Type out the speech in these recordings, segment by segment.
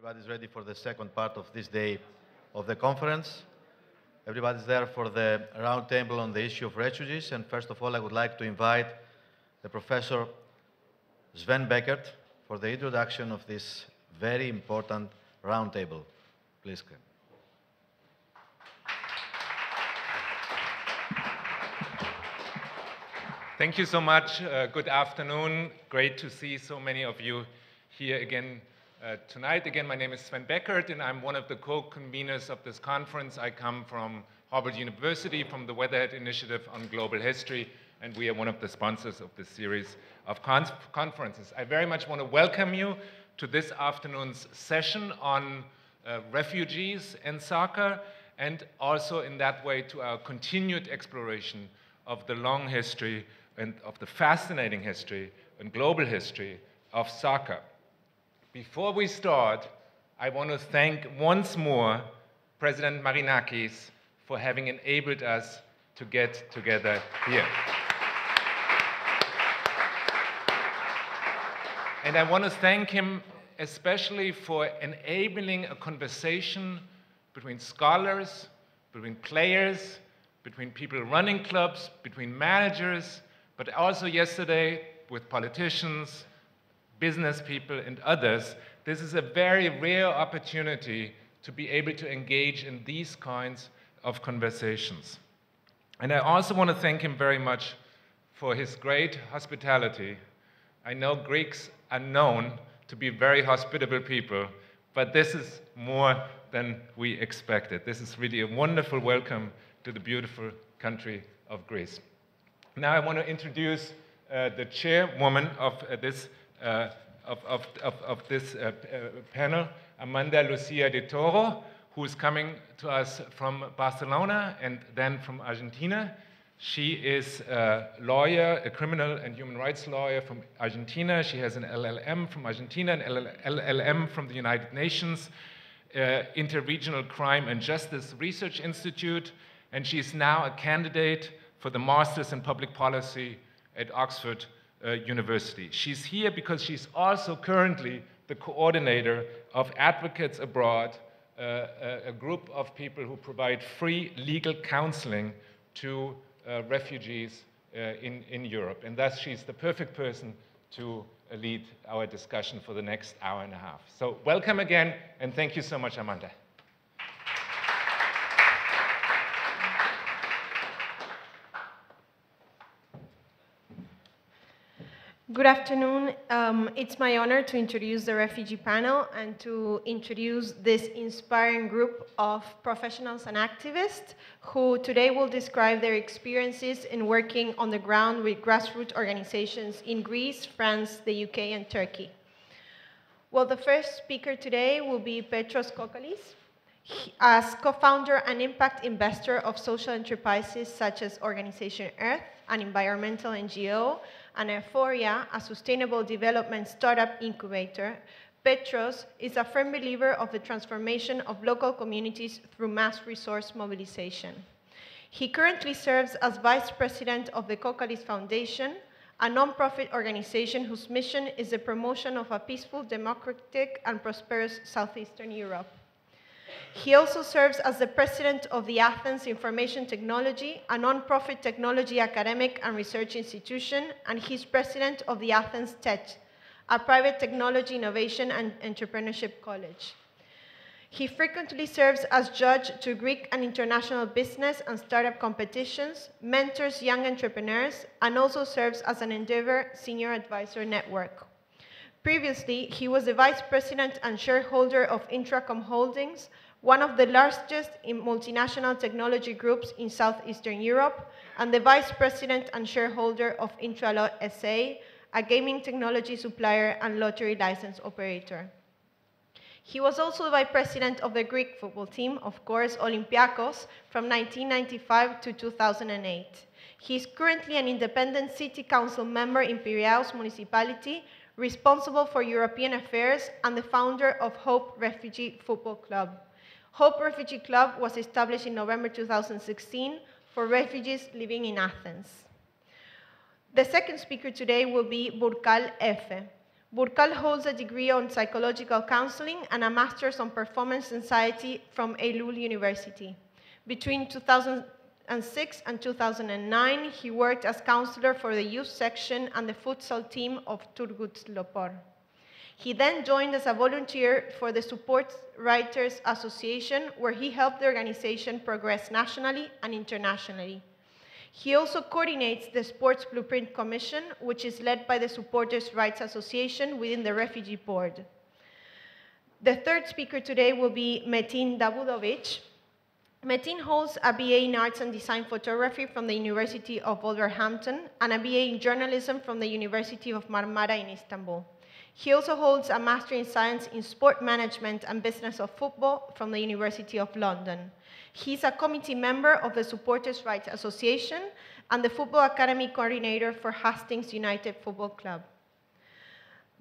Everybody's ready for the second part of this day of the conference. Everybody's there for the roundtable on the issue of refugees. And first of all, I would like to invite the Professor Sven Beckert for the introduction of this very important roundtable. Please, Ken. Thank you so much. Good afternoon. Great to see so many of you here again tonight. Again, my name is Sven Beckert, and I'm one of the co-conveners of this conference. I come from Harvard University, from the Weatherhead Initiative on Global History, and we are one of the sponsors of this series of conferences. I very much want to welcome you to this afternoon's session on refugees and soccer, and also in that way to our continued exploration of the long history and of the fascinating history and global history of soccer. Before we start, I want to thank once more President Marinakis for having enabled us to get together here. And I want to thank him especially for enabling a conversation between scholars, between players, between people running clubs, between managers, but also yesterday with politicians, business people, and others. This is a very rare opportunity to be able to engage in these kinds of conversations. And I also want to thank him very much for his great hospitality. I know Greeks are known to be very hospitable people, but this is more than we expected. This is really a wonderful welcome to the beautiful country of Greece. Now I want to introduce the chairwoman of this panel, Amanda Lucia de Toro, who is coming to us from Barcelona and then from Argentina. She is a lawyer, a criminal and human rights lawyer from Argentina. She has an LLM from Argentina, an LLM from the United Nations, Interregional Crime and Justice Research Institute, and she's now a candidate for the Masters in Public Policy at Oxford University. She's here because she's also currently the coordinator of Advocates Abroad, a group of people who provide free legal counseling to refugees in Europe. And thus, she's the perfect person to lead our discussion for the next hour and a half. So welcome again, and thank you so much, Amanda. Good afternoon. It's my honor to introduce the refugee panel and to introduce this inspiring group of professionals and activists who today will describe their experiences in working on the ground with grassroots organizations in Greece, France, the UK, and Turkey. Well, the first speaker today will be Pedro Scalise. As co-founder and impact investor of social enterprises such as Organization Earth, an environmental NGO, and Euphoria, a sustainable development startup incubator, Petros is a firm believer of the transformation of local communities through mass resource mobilization. He currently serves as vice president of the Scalise Foundation, a non-profit organization whose mission is the promotion of a peaceful, democratic, and prosperous Southeastern Europe. He also serves as the president of the Athens Information Technology, a non-profit technology academic and research institution, and he's president of the Athens Tech, a private technology innovation and entrepreneurship college. He frequently serves as judge to Greek and international business and startup competitions, mentors young entrepreneurs, and also serves as an Endeavor Senior Advisor Network. Previously, he was the vice president and shareholder of Intracom Holdings, one of the largest multinational technology groups in Southeastern Europe, and the vice president and shareholder of Intralot SA, a gaming technology supplier and lottery license operator. He was also the vice president of the Greek football team, of course, Olympiacos, from 1995 to 2008. He is currently an independent city council member in Piraeus municipality, responsible for European affairs, and the founder of Hope Refugee Football Club. Hope Refugee Club was established in November 2016 for refugees living in Athens. The second speaker today will be Burkal Efe. Burkal holds a degree on psychological counseling and a master's on performance anxiety from Eylul University. Between 2006 and 2009, he worked as counselor for the youth section and the futsal team of Turgut Lopor. He then joined as a volunteer for the Support Writers Association, where he helped the organization progress nationally and internationally. He also coordinates the Sports Blueprint Commission, which is led by the Supporters' Rights Association within the Refugee Board. The third speaker today will be Metin Davudovic. Metin holds a BA in Arts and Design Photography from the University of Wolverhampton and a BA in Journalism from the University of Marmara in Istanbul. He also holds a Master in Science in Sport Management and Business of Football from the University of London. He's a committee member of the Supporters' Rights Association and the Football Academy Coordinator for Hastings United Football Club.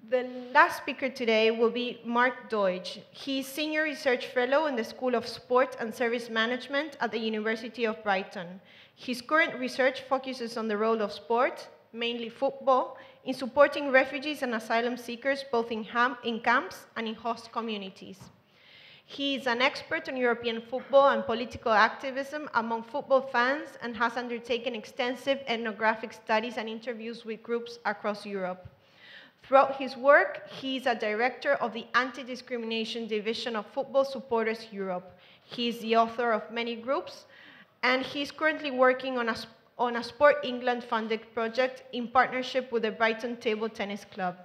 The last speaker today will be Mark Deutsch. He's Senior Research Fellow in the School of Sport and Service Management at the University of Brighton. His current research focuses on the role of sport, mainly football, in supporting refugees and asylum seekers both in camps and in host communities. He is an expert on European football and political activism among football fans and has undertaken extensive ethnographic studies and interviews with groups across Europe. Throughout his work, he is a director of the Anti-Discrimination Division of Football Supporters Europe. He is the author of many groups, and he is currently working on a Sport England-funded project in partnership with the Brighton Table Tennis Club.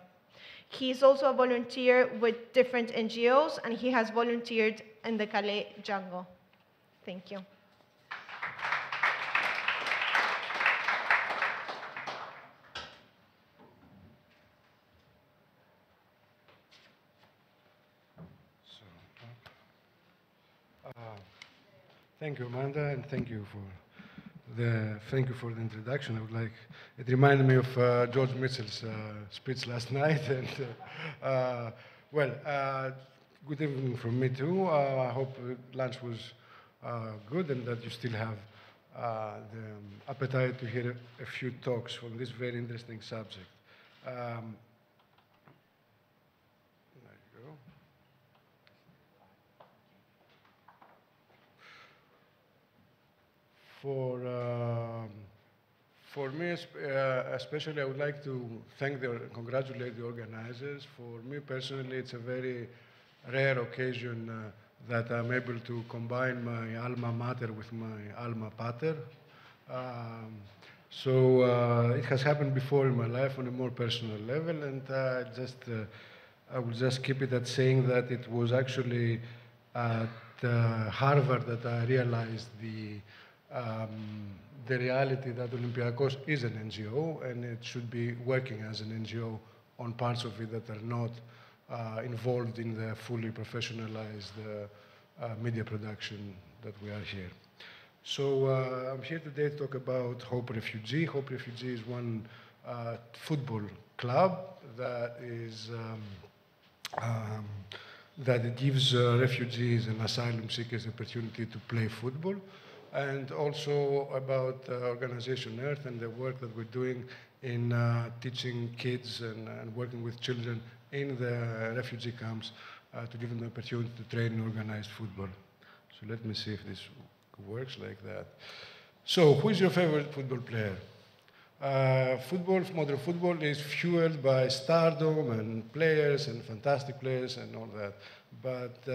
He is also a volunteer with different NGOs, and he has volunteered in the Calais jungle. Thank you. Thank you, Amanda, and thank you for the introduction. It reminded me of George Mitchell's speech last night. And good evening from me too. I hope lunch was good and that you still have the appetite to hear a few talks on this very interesting subject. There you go. For me, especially, I would like to congratulate the organizers. For me personally, it's a very rare occasion that I'm able to combine my alma mater with my alma pater. It has happened before in my life on a more personal level, and I will just keep it at saying that it was actually at Harvard that I realized the reality that Olympiacos is an NGO, and it should be working as an NGO on parts of it that are not involved in the fully professionalized media production that we are here. So I'm here today to talk about Hope Refugee. Hope Refugee is one football club that it gives refugees and asylum seekers the opportunity to play football, and also about Organization Earth and the work that we're doing in teaching kids and working with children in the refugee camps to give them the opportunity to train in organized football. So let me see if this works like that. So who is your favorite football player? Modern football is fueled by stardom and players and fantastic players and all that. But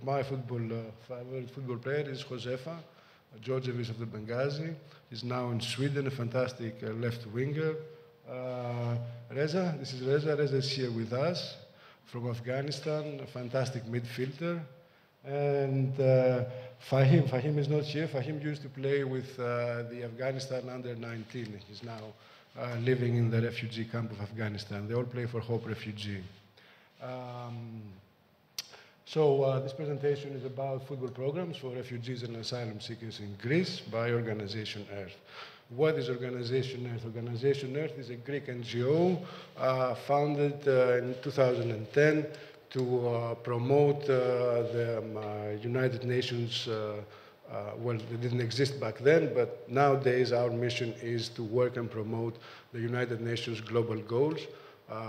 my favorite football player is Josefa Georgievich of the Benghazi. He's now in Sweden, a fantastic left winger. Reza, this is Reza. Reza is here with us from Afghanistan, a fantastic midfielder. And Fahim is not here. Fahim used to play with the Afghanistan under-19. He's now living in the refugee camp of Afghanistan. They all play for Hope Refugee. This presentation is about football programs for refugees and asylum seekers in Greece by Organization Earth. What is Organization Earth? Organization Earth is a Greek NGO founded in 2010 to promote the United Nations. Well, they didn't exist back then, but nowadays our mission is to work and promote the United Nations global goals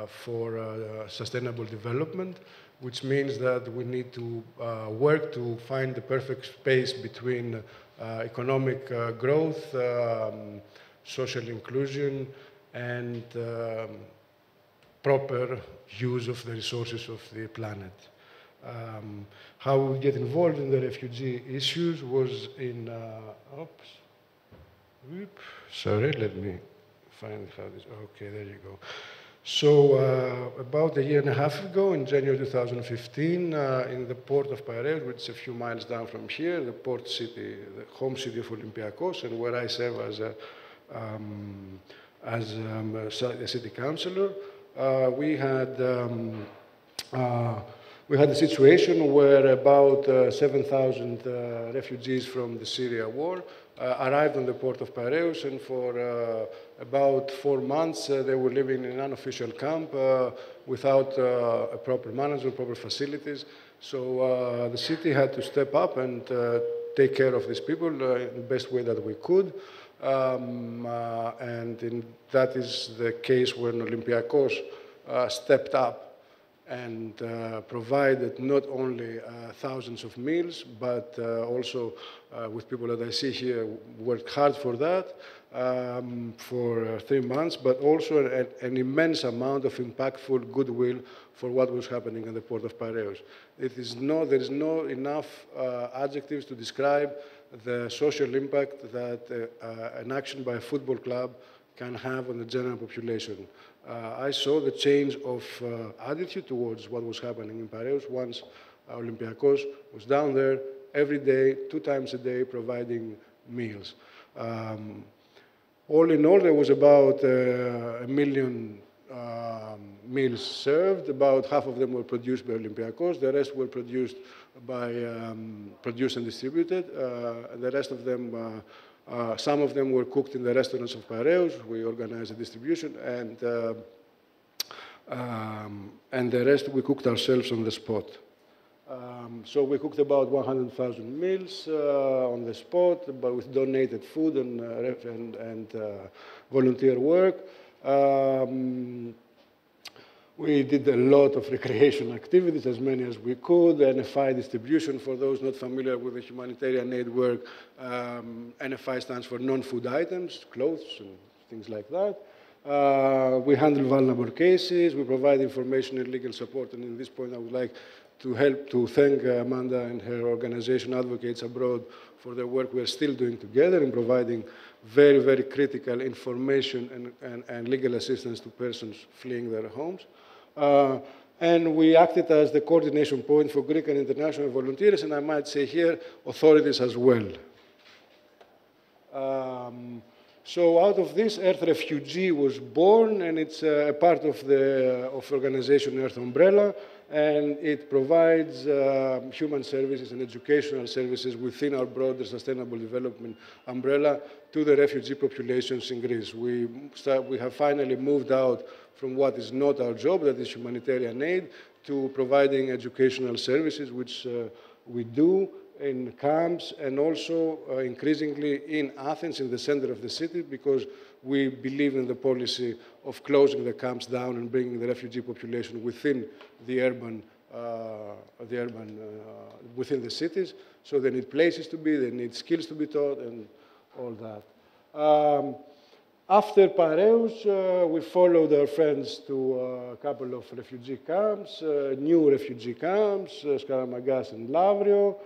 for sustainable development, which means that we need to work to find the perfect space between economic growth, social inclusion, and proper use of the resources of the planet. How we get involved in the refugee issues was in, sorry, let me find how this, okay, there you go. So about a year and a half ago, in January 2015, in the port of Piraeus, which is a few miles down from here, the port city, the home city of Olympiacos, and where I serve as a city councillor, we had a situation where about 7,000 refugees from the Syria war arrived on the port of Piraeus, and for about 4 months they were living in an unofficial camp without a proper management, proper facilities. So the city had to step up and take care of these people in the best way that we could. That is the case when Olympiacos stepped up and provided not only thousands of meals, but also with people that I see here worked hard for that for 3 months, but also an immense amount of impactful goodwill for what was happening in the port of Piraeus. There is no enough adjectives to describe the social impact that an action by a football club can have on the general population. I saw the change of attitude towards what was happening in Piraeus once Olympiacos was down there every day, 2 times a day, providing meals. All in all, there was about 1 million meals served. About half of them were produced by Olympiacos. The rest were produced and distributed. The rest of them, some of them were cooked in the restaurants of Piraeus. We organized the distribution, and the rest we cooked ourselves on the spot. So we cooked about 100,000 meals on the spot, but with donated food and volunteer work. We did a lot of recreation activities, as many as we could, NFI distribution. For those not familiar with the humanitarian aid work, NFI stands for non-food items, clothes and things like that. We handle vulnerable cases, we provide information and legal support, and in this point I would like to thank Amanda and her organization, Advocates Abroad, for the work we're still doing together in providing very, very critical information and legal assistance to persons fleeing their homes. And we acted as the coordination point for Greek and international volunteers, and I might say here, authorities as well. So out of this, Earth Refugee was born, and it's a part of the organization Earth Umbrella, and it provides human services and educational services within our broader sustainable development umbrella to the refugee populations in Greece. We have finally moved out from what is not our job, that is humanitarian aid, to providing educational services, which we do in camps and also increasingly in Athens, in the center of the city, because we believe in the policy of closing the camps down and bringing the refugee population within the within the cities. So they need places to be, they need skills to be taught, and all that. After Piraeus, we followed our friends to a couple of refugee camps, new refugee camps, Skaramagas and Lavrio.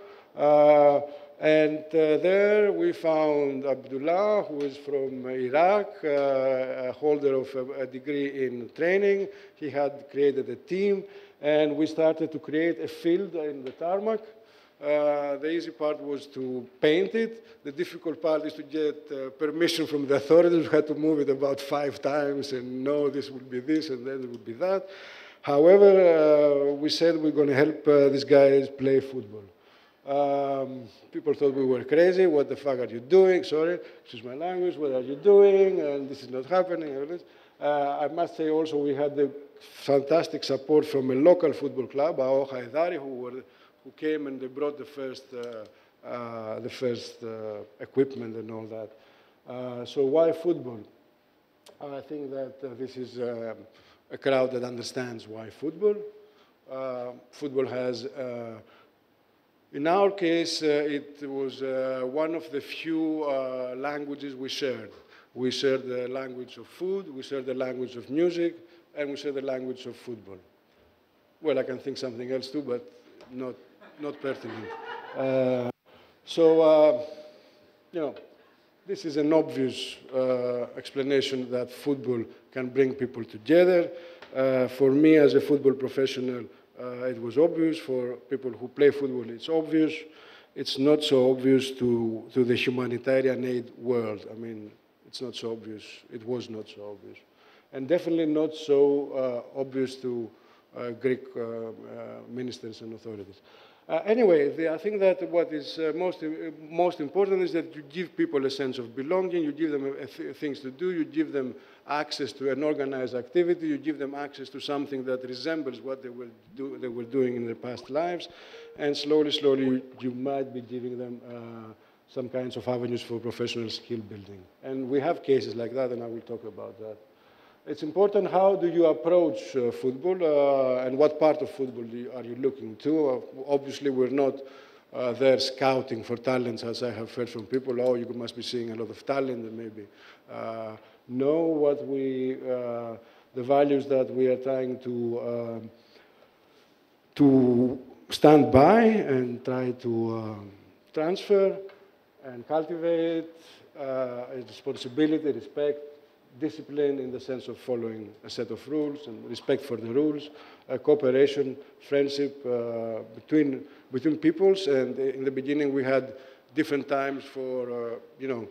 There we found Abdullah, who is from Iraq, a holder of a degree in training. He had created a team, and we started to create a field in the tarmac. The easy part was to paint it. The difficult part is to get permission from the authorities. We had to move it about 5 times and no, this would be this and then it would be that. However, we said we're going to help these guys play football. People thought we were crazy. What the fuck are you doing? Sorry, excuse my language. What are you doing? And this is not happening. I must say also we had the fantastic support from a local football club, AO Haidari, who came and they brought the first equipment and all that. So why football? I think that this is a a crowd that understands why football. Football has, in our case, it was one of the few languages we shared. We shared the language of food, we shared the language of music, and we shared the language of football. Well, I can think something else too, but not pertinent. You know, this is an obvious explanation that football can bring people together. For me, as a football professional, it was obvious. For people who play football, it's obvious. It's not so obvious to the humanitarian aid world. I mean, it's not so obvious. It was not so obvious. And definitely not so obvious to Greek ministers and authorities. Anyway, I think that what is most important is that you give people a sense of belonging, you give them things to do, you give them access to an organized activity, you give them access to something that resembles what they were doing in their past lives, and slowly, you might be giving them some kinds of avenues for professional skill building. And we have cases like that, and I will talk about that. It's important how do you approach football and what part of football are you looking to. Obviously, we're not there scouting for talents, as I have heard from people. Oh, you must be seeing a lot of talent, and maybe know what the values that we are trying to stand by and try to transfer and cultivate responsibility, respect, discipline in the sense of following a set of rules and respect for the rules, cooperation, friendship between peoples. And in the beginning, we had different times for, you know,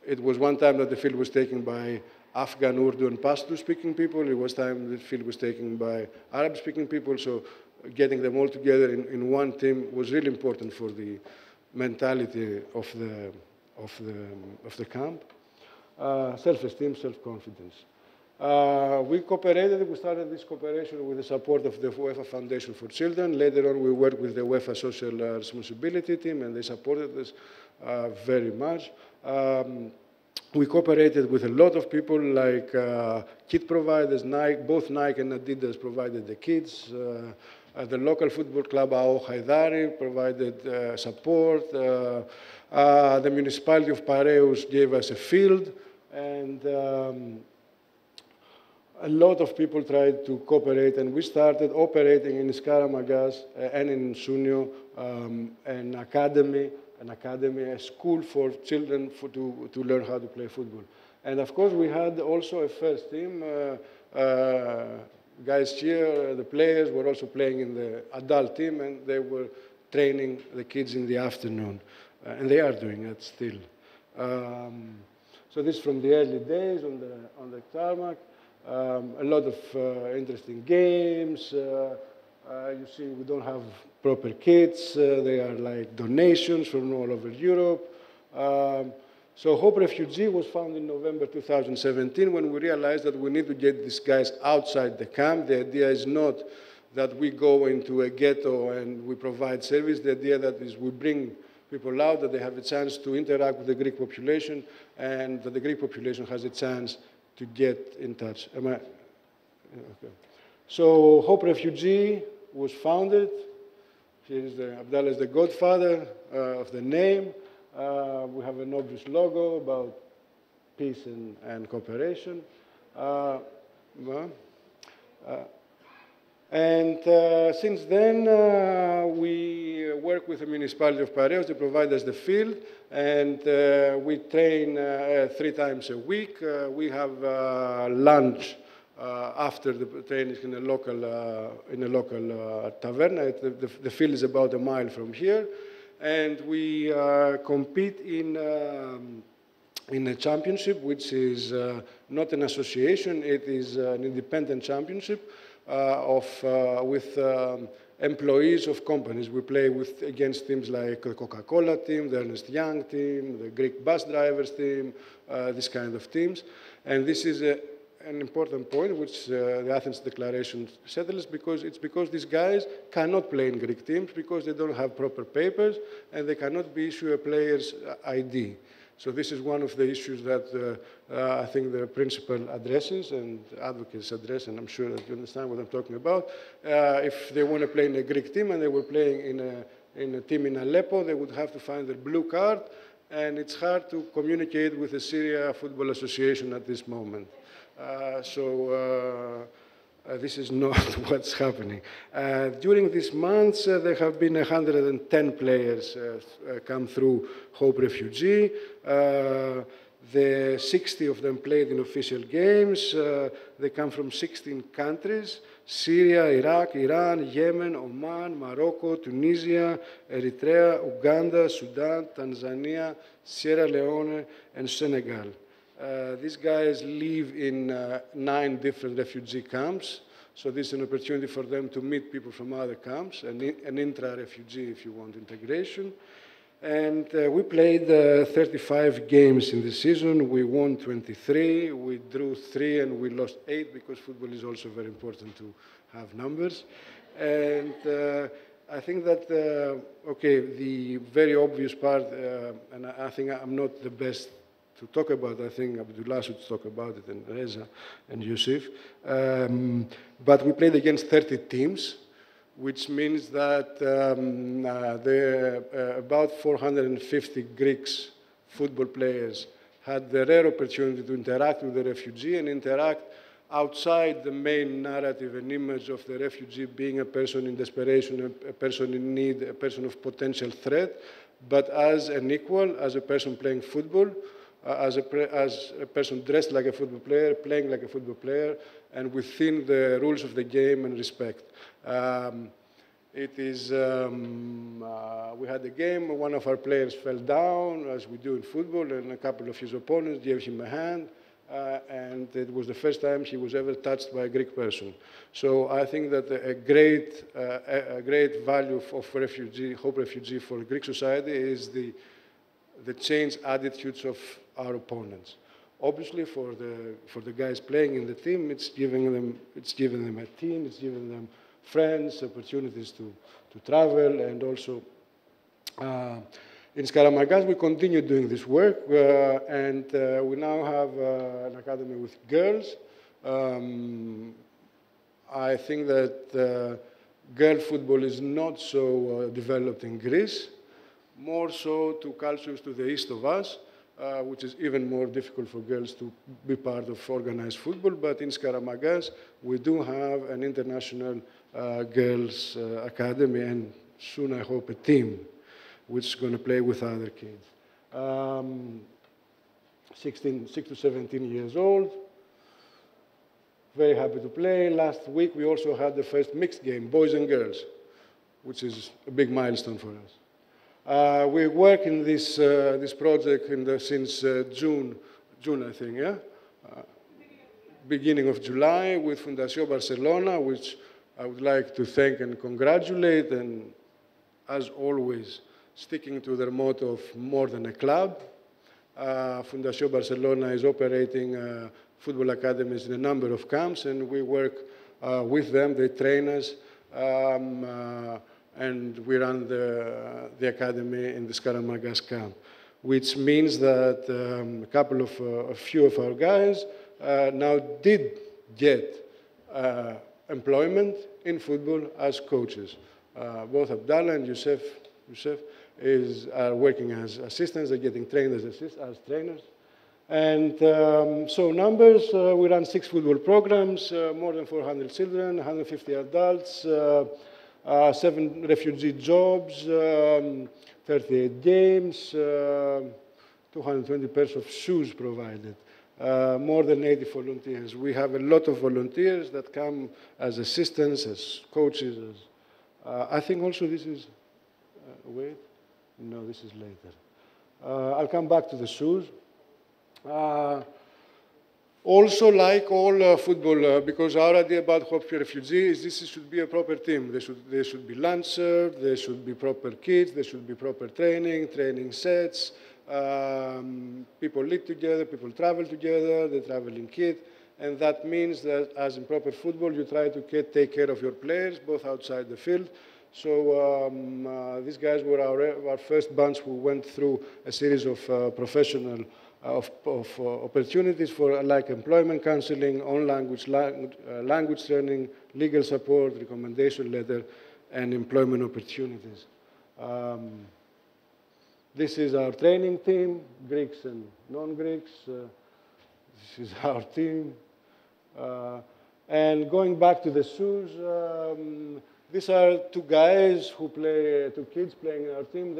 it was one time that the field was taken by Afghan, Urdu, and Pashto-speaking people. It was time the field was taken by Arab-speaking people. So getting them all together in one team was really important for the mentality of the camp. Self-esteem, self-confidence. We started this cooperation with the support of the UEFA Foundation for Children. Later on, we worked with the UEFA Social Responsibility team, and they supported us very much. We cooperated with a lot of people, like kit providers. Both Nike and Adidas provided the kits. The local football club, AO Haidari, provided support. The municipality of Piraeus gave us a field. And a lot of people tried to cooperate, and we started operating in Skaramagas and in Sunio an academy, a school for children to learn how to play football. And of course, we had also a first team. Guys here, the players were also playing in the adult team, and they were training the kids in the afternoon. And they are doing it still. So this is from the early days on the tarmac. A lot of interesting games. You see, we don't have proper kits. They are like donations from all over Europe. So Hope Refugee was found in November 2017 when we realized that we need to get these guys outside the camp. The idea is not that we go into a ghetto and we provide service. The idea that is we bring people out, that they have a chance to interact with the Greek population, and that the Greek population has a chance to get in touch. Am I? Okay. So Hope Refugee was founded. Here is Abdullah is the godfather of the name. We have an obvious logo about peace and cooperation. Since then, we work with the municipality of Piraeus. They provide us the field, and we train 3 times a week. We have lunch after the training in a local taverna. The field is about a mile from here, and we compete in a championship, which is not an association. It is an independent championship. With employees of companies. We play against teams like the Coca-Cola team, the Ernst Young team, the Greek bus drivers team, this kind of teams. And this is an important point which the Athens Declaration settles, because these guys cannot play in Greek teams because they don't have proper papers and they cannot be issued a player's ID. So this is one of the issues that I think the principal addresses and advocates address, and I'm sure that you understand what I'm talking about. If they want to play in a Greek team and they were playing in a team in Aleppo, they would have to find their blue card, and it's hard to communicate with the Syria Football Association at this moment. This is not what's happening. During these months, there have been 110 players come through Hope Refugee. 60 of them played in official games. They come from 16 countries: Syria, Iraq, Iran, Yemen, Oman, Morocco, Tunisia, Eritrea, Uganda, Sudan, Tanzania, Sierra Leone, and Senegal. These guys live in 9 different refugee camps, so this is an opportunity for them to meet people from other camps, an intra-refugee, if you want, integration. And we played 35 games in the season. We won 23, we drew 3, and we lost 8, because football is also very important to have numbers. And I think that, okay, the very obvious part, and I think I'm not the best to talk about. I think Abdullah should talk about it, and Reza and Yusuf. But we played against 30 teams, which means that about 450 Greeks football players had the rare opportunity to interact with the refugee and interact outside the main narrative and image of the refugee being a person in desperation, a person in need, a person of potential threat, but as an equal, as a person playing football, as a person dressed like a football player, playing like a football player, and within the rules of the game and respect. We had a game, one of our players fell down, as we do in football, and a couple of his opponents gave him a hand, and it was the first time he was ever touched by a Greek person. So I think that a great value of Hope Refugee for Greek society is the changed attitudes of our opponents. Obviously, for the guys playing in the team, it's giving them a team, it's giving them friends, opportunities to travel, and also in Skaramagas we continue doing this work, and we now have an academy with girls. I think that girl football is not so developed in Greece, more so to cultures to the east of us, which is even more difficult for girls to be part of organized football. But in Skaramagas, we do have an international girls' academy, and soon I hope a team, which is going to play with other kids. 6 to 17 years old, very happy to play. Last week, we also had the first mixed game, boys and girls, which is a big milestone for us. We work in this project since June, I think, yeah? Beginning of July with Fundació Barcelona, which I would like to thank and congratulate, and as always, sticking to their motto of more than a club. Fundació Barcelona is operating football academies in a number of camps, and we work with them. They train us. And we run the academy in the Skaramagas camp, which means that a few of our guys now did get employment in football as coaches. Both Abdullah and Yusuf are working as assistants. They're getting trained as trainers. And so numbers, we run 6 football programs, more than 400 children, 150 adults, 7 refugee jobs, 38 games, 220 pairs of shoes provided, more than 80 volunteers. We have a lot of volunteers that come as assistants, as coaches. I think also this is, wait, no, this is later. I'll come back to the shoes. Also, like all football, because our idea about Hope Refugee is this should be a proper team. There should be lunch served, there should be proper kits, there should be proper training sets. People live together, people travel together, they travel in kit. And that means that, as in proper football, you try to take care of your players, both outside the field, So these guys were our first bunch who went through a series of professional opportunities for like employment counseling, language training, legal support, recommendation letter, and employment opportunities. This is our training team, Greeks and non-Greeks. This is our team. And going back to the shoes, these are two guys who play, two kids playing in our team.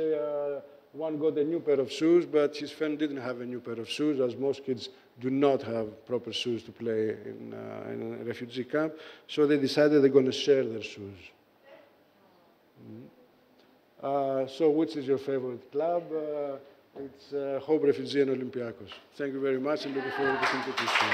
One got a new pair of shoes, but his friend didn't have a new pair of shoes, as most kids do not have proper shoes to play in a refugee camp. So they decided they're going to share their shoes. So which is your favorite club? It's Hope Refugee and Olympiacos. Thank you very much, and looking forward to the competition.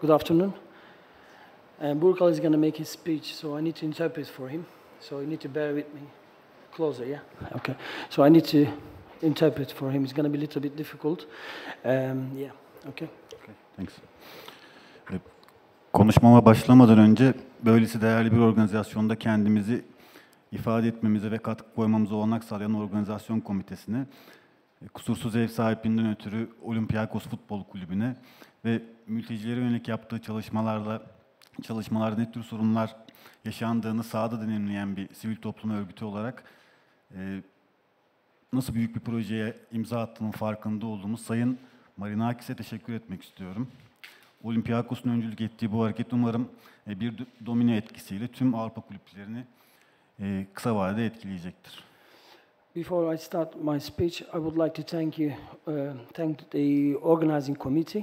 Good afternoon. Burkal is going to make his speech, so I need to interpret for him. So you need to bear with me. Closer, yeah? Okay. So I need to interpret for him. It's going to be a little bit difficult. Yeah, okay. Okay, thanks. Konuşmama başlamadan önce böylesi değerli bir organizasyonda kendimizi ifade etmemize ve katkı koymamıza olanak sağlayan organizasyon komitesine, kusursuz ev sahipliğinden ötürü Olympiacos Futbol Kulübü'ne ve mültecilere yönelik yaptığı çalışmalarda ne tür sorunlar yaşandığını sahada deneyimleyen bir sivil toplum örgütü olarak nasıl büyük bir projeye imza attığının farkında olduğumuz Sayın Marinakis'e teşekkür etmek istiyorum. Olympiacos'un öncülük ettiği bu hareket umarım bir domino etkisiyle tüm Avrupa kulüplerini kısa vadede etkileyecektir. Before I start my speech, I would like to thank the organizing committee,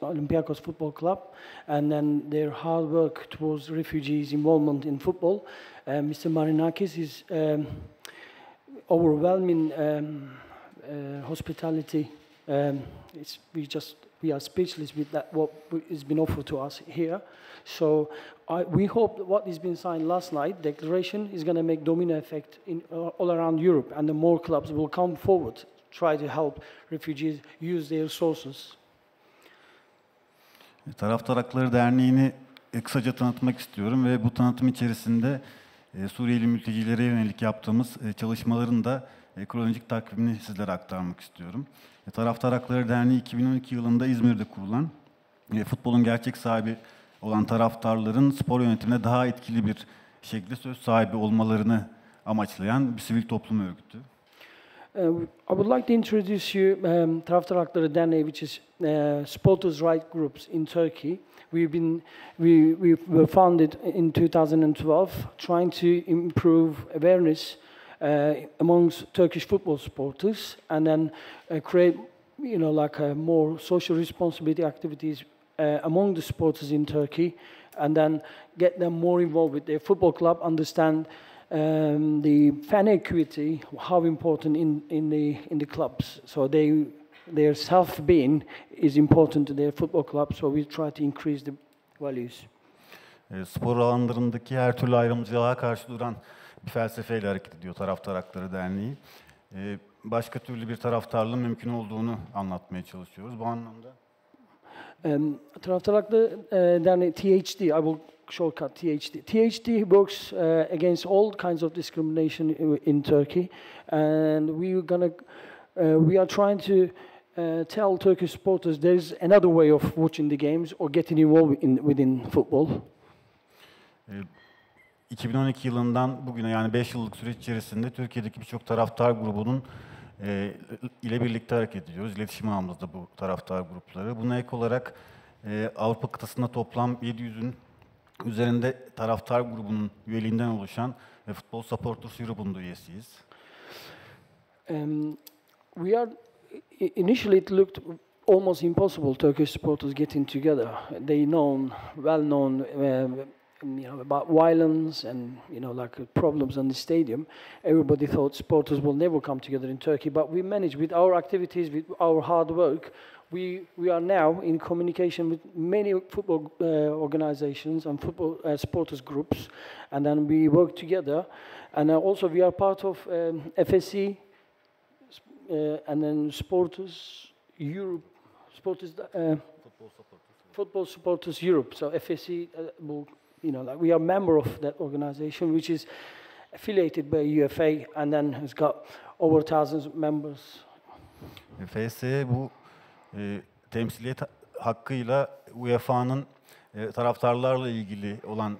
Olympiacos Football Club, and then their hard work towards refugees' involvement in football. Mr. Marinakis is overwhelming hospitality. We are speechless with that what has been offered to us here. So we hope that what has been signed last night, declaration, is going to make domino effect all around Europe, and the more clubs will come forward, try to help refugees use their resources. Taraftar Hakları Derneği'ni kısaca tanıtmak istiyorum ve bu tanıtım içerisinde Suriyeli mültecilere yönelik yaptığımız çalışmaların da kronolojik takvimini sizlere aktarmak istiyorum. Taraftar Hakları Derneği 2012 yılında İzmir'de kurulan, futbolun gerçek sahibi olan taraftarların spor yönetimine daha etkili bir şekilde söz sahibi olmalarını amaçlayan bir sivil toplum örgütü. I would like to introduce you Taraftar Hakları Derneği, which is supporters' right groups in Turkey. We were founded in 2012, trying to improve awareness amongst Turkish football supporters, and then create, more social responsibility activities among the supporters in Turkey, and then get them more involved with their football club, understand the fan equity, how important in the clubs. So their self-being is important to their football club. So we try to increase the values. Spor alanlarındaki her türlü ayrımcılığa karşı duran bir felsefeyle hareket ediyor Taraftar Hakları Derneği. Başka türlü bir taraftarlığın mümkün olduğunu anlatmaya çalışıyoruz. Bu anlamda Taraftar Hakları Derneği, THD, I will shortcut THD. THD works against all kinds of discrimination in Turkey, and we are trying to tell Turkish supporters there is another way of watching the games or getting involved within football. 2012 yılından bugüne, yani 5 yıllık süreç içerisinde Türkiye'deki birçok taraftar grubunun ile birlikte hareket ediyoruz. İletişim ağımızda bu taraftar grupları. Buna ek olarak Avrupa kıtasında toplam 700'ün üzerinde taraftar grubunun üyeliğinden oluşan Football Supporters Europe'un da üyesiyiz. We are initially it looked almost impossible Turkish supporters getting together. They well known about violence and like problems in the stadium. Everybody thought supporters will never come together in Turkey, but we managed with our activities, with our hard work. We are now in communication with many football organizations and football supporters groups, and then we work together. And also we are part of FSC and then Supporters Europe, Football Supporters Europe. So FSC will, like we are a member of that organization, which is affiliated by UEFA, and then has got over thousands of members. FSC bu temsiliyet hakkıyla UEFA'nın taraftarlarla ilgili olan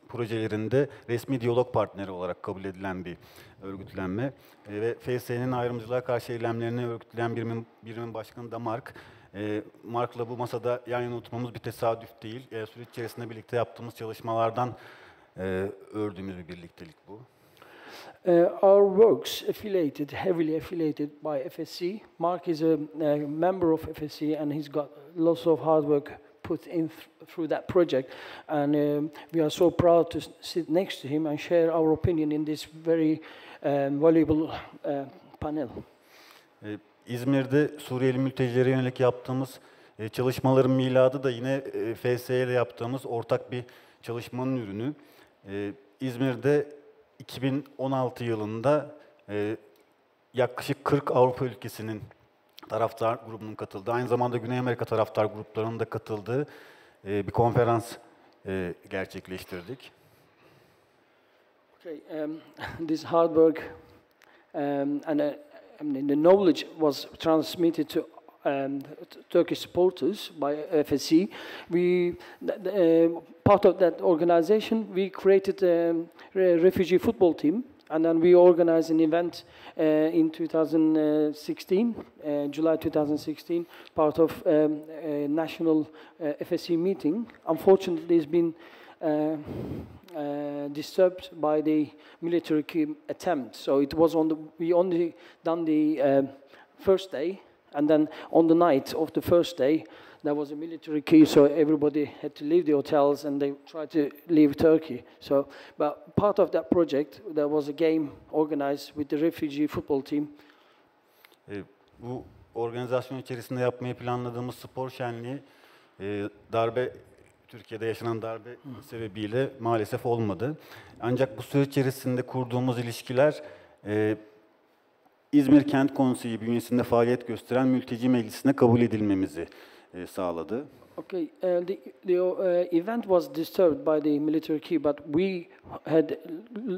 projelerinde resmi diyalog partneri olarak kabul edilen bir örgütlenme. Ve FSC'nin ayrımcılığa karşı eylemlerini örgütleyen birimin başkanı da Mark. Mark'la bu masada yan yana oturmamız bir tesadüf değil. Süreç içerisinde birlikte yaptığımız çalışmalardan ördüğümüz bir birliktelik bu. Our works heavily affiliated by FSC. Mark is a member of FSC, and he's got lots of hard work put in through that project, and we are so proud to sit next to him and share our opinion in this very valuable panel. İzmir'de Suriyeli mültecilere yönelik yaptığımız çalışmaların miladı da yine FSC ile yaptığımız ortak bir çalışmanın ürünü. İzmir'de 2016 yılında yaklaşık 40 Avrupa ülkesinin taraftar grubunun katıldığı, aynı zamanda Güney Amerika taraftar gruplarının da katıldığı bir konferans gerçekleştirdik. Okay, this hard work and the knowledge was transmitted to Turkish supporters by FSC. Part of that organization, we created a refugee football team, and then we organized an event in 2016, July 2016, part of a national FSC meeting. Unfortunately, it's been disturbed by the military coup attempt. So it was we only done the first day, and then on the night of the first day, there was a military coup, so everybody had to leave the hotels and they tried to leave Turkey. So, but part of that project, there was a game organized with the refugee football team. Bu organizasyon içerisinde yapmayı planladığımız spor şenliği Türkiye'de yaşanan darbe sebebiyle maalesef olmadı. Ancak bu süreç içerisinde kurduğumuz ilişkiler İzmir Kent Konseyi bünyesinde faaliyet gösteren mülteci meclisine kabul edilmemizi sağladı. Okay, the event was disturbed by the military coup, but we had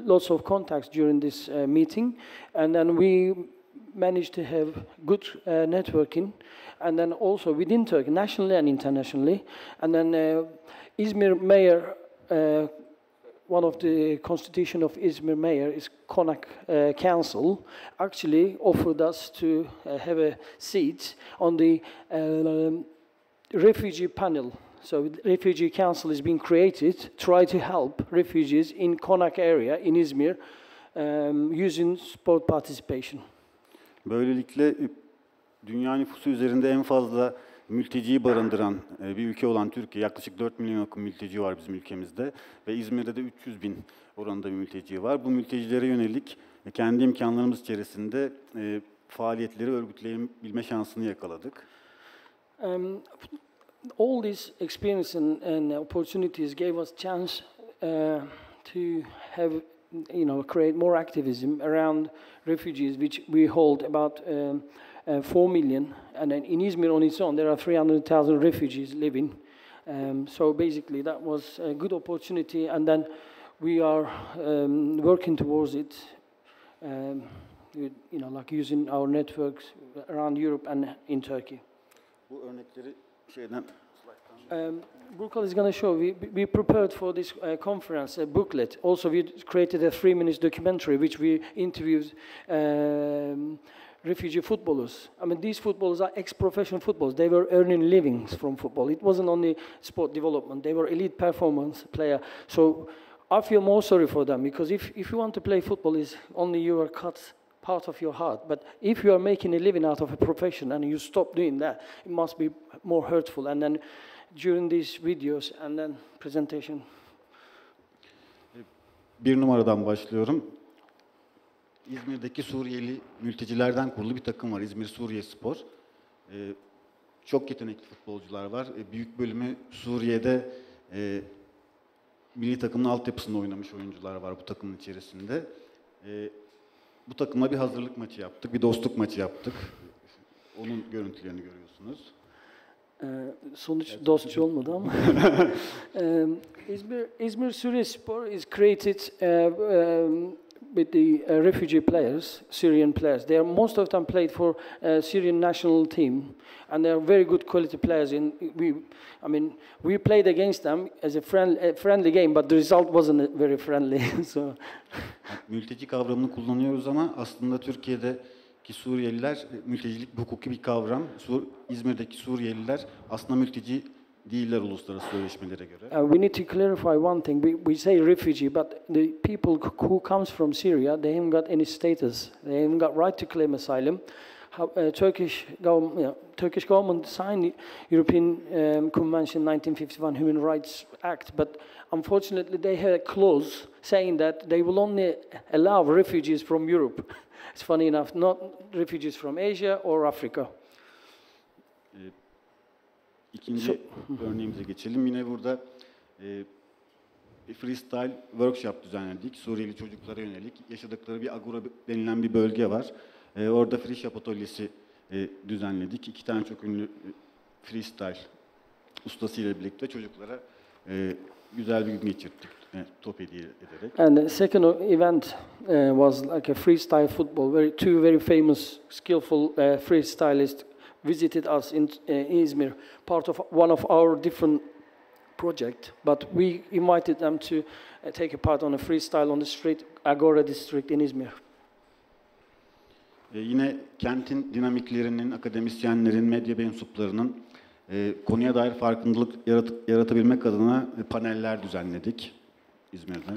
lots of contacts during this meeting, and then we managed to have good networking, and then also within Turkey, nationally and internationally, and then Izmir Mayor, one of the constitution of Izmir Mayor is Konak Council, actually offered us to have a seat on the refugee panel. So the Refugee Council is being created, try to help refugees in Konak area in Izmir using sport participation. Böylelikle dünya nüfusu üzerinde en fazla mülteciyi barındıran bir ülke olan Türkiye, yaklaşık 4 milyon yakın mülteci var bizim ülkemizde ve İzmir'de de 300 bin oranında bir mülteci var. Bu mültecilere yönelik kendi imkanlarımız içerisinde faaliyetleri örgütleyebilme şansını yakaladık. All these experiences and opportunities gave us chance to have, create more activism around refugees, which we hold about 4 million, and then in Izmir on its own there are 300,000 refugees living. So basically that was a good opportunity, and then we are working towards it, like using our networks around Europe and in Turkey. Bu örnekleri şeyden Burkal is going to show. We prepared for this conference a booklet. Also, we created a 3-minute documentary which we interviewed refugee footballers. I mean, these footballers are ex-professional footballers. They were earning livings from football. It wasn't only sport development. They were elite performance player. So I feel more sorry for them, because if you want to play football, is only you are cut part of your heart. But if you are making a living out of a profession and you stop doing that, it must be more hurtful. And then during these videos and then presentation. Bir numaradan başlıyorum. İzmir'deki Suriyeli mültecilerden kurulu bir takım var. İzmir Suriye Spor. Çok yetenekli futbolcular var. Büyük bölümü Suriye'de milli takımın altyapısında oynamış oyuncular var bu takımın içerisinde. Bu takımla bir hazırlık maçı yaptık, bir dostluk maçı yaptık. Onun görüntülerini görüyorsunuz. Sonuç dostçu olmadı ama. İzmir Suriye Spor is created with the refugee players, Syrian players. They are most of them played for Syrian national team, and they are very good quality players. We played against them as a friendly game, but the result wasn't very friendly. So. Mülteci kavramını kullanıyoruz ama aslında Türkiye'deki Suriyeliler, mültecilik hukuki bir kavram. İzmir'deki Suriyeliler aslında mülteci değiller uluslararası sözleşmelere göre. We need to clarify one thing. We say refugee, but the people who comes from Syria, they haven't got any status. They haven't got right to claim asylum. Turkish government signed European Convention 1951 Human Rights Act, but unfortunately they had a clause saying that they will only allow refugees from Europe. It's funny enough, not refugees from Asia or Africa. İkinci örneğimize geçelim. Yine burada freestyle workshop düzenledik. Suriyeli çocuklara yönelik. Yaşadıkları bir agora denilen bir bölge var. Orada freestyle atölyesi düzenledik. 2 tane çok ünlü freestyle ustasıyla birlikte çocuklara güzel bir gün geçirdik. Top hediye ederek. And the second event was like a freestyle football. Two very famous, skillful freestylists visited us in Izmir, part of one of our different project. But we invited them to take a part on a freestyle on the street, Agora district in Izmir. Yine kentin dinamiklerinin, akademisyenlerin, medya mensuplarının konuya dair farkındalık yaratabilmek adına paneller düzenledik İzmir'de.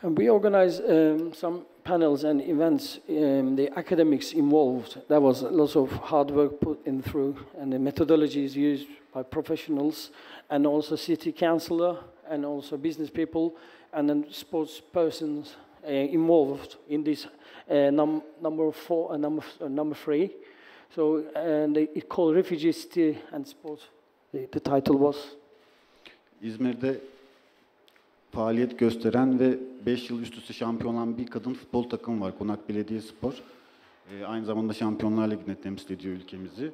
And we organized some panels and events. The academics involved. There was lots of hard work put in through, and the methodologies used by professionals, and also city councillor, and also business people, and then sports persons involved in this number 4 and number 3. So it called Refugee City and Sports. The title was. İzmir'de faaliyet gösteren ve 5 yıl üst üste şampiyon olan bir kadın futbol takımı var. Konak Belediyespor. Aynı zamanda Şampiyonlar Ligi'nde temsil ediyor ülkemizi.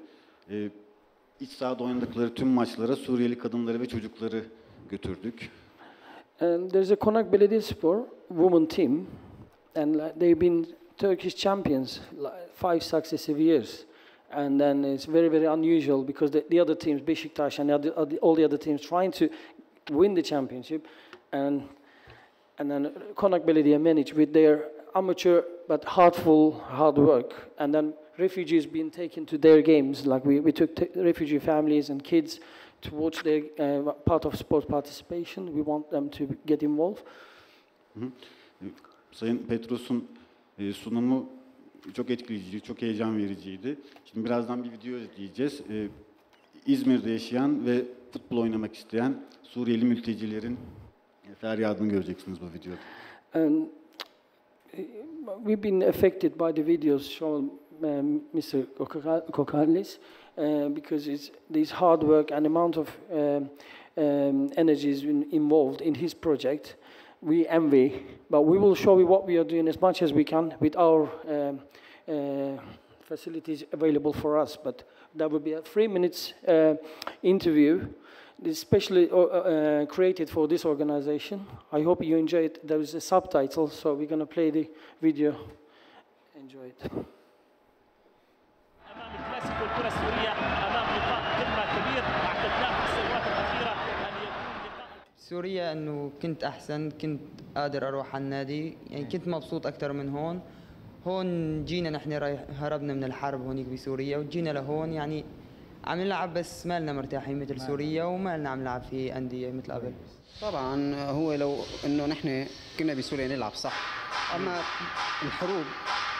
İç sahada oynadıkları tüm maçlara Suriyeli kadınları ve çocukları götürdük. And there's a Konak Belediyespor women team, and they've been Turkish champions 5 successive years. And then it's very, very unusual because the other teams, Beşiktaş and all the other teams, trying to win the championship. And then Konak Belediye managed with their amateur but hard work. And then refugees being taken to their games. Like we took refugee families and kids to watch their part of sports participation. We want them to get involved. Sayın Petros'un sunumu çok etkileyici, çok heyecan vericiydi. Şimdi birazdan bir video izleyeceğiz. İzmir'de yaşayan ve futbol oynamak isteyen Suriyeli mültecilerin feryadını göreceksiniz bu videoda. And we've been affected by the videos shown Mr. Scalise because this hard work and amount of energies involved in his project. We envy, but we will show you what we are doing as much as we can with our facilities available for us. But that will be a 3 minutes interview, especially created for this organization. I hope you enjoy it. There is a subtitle, so we're going to play the video. Enjoy it. سوريا انه كنت احسن، كنت قادر اروح على النادي، يعني كنت مبسوط اكثر من هون. هون جينا نحن هربنا من الحرب هونيك بسوريا وجينا لهون يعني عم نلعب بس ما لنا مرتاحين مثل سوريا وما لنا عم نلعب في أندية مثل قبل. طبعا هو لو انه نحن كنا بسوريا نلعب صح، اما الحروب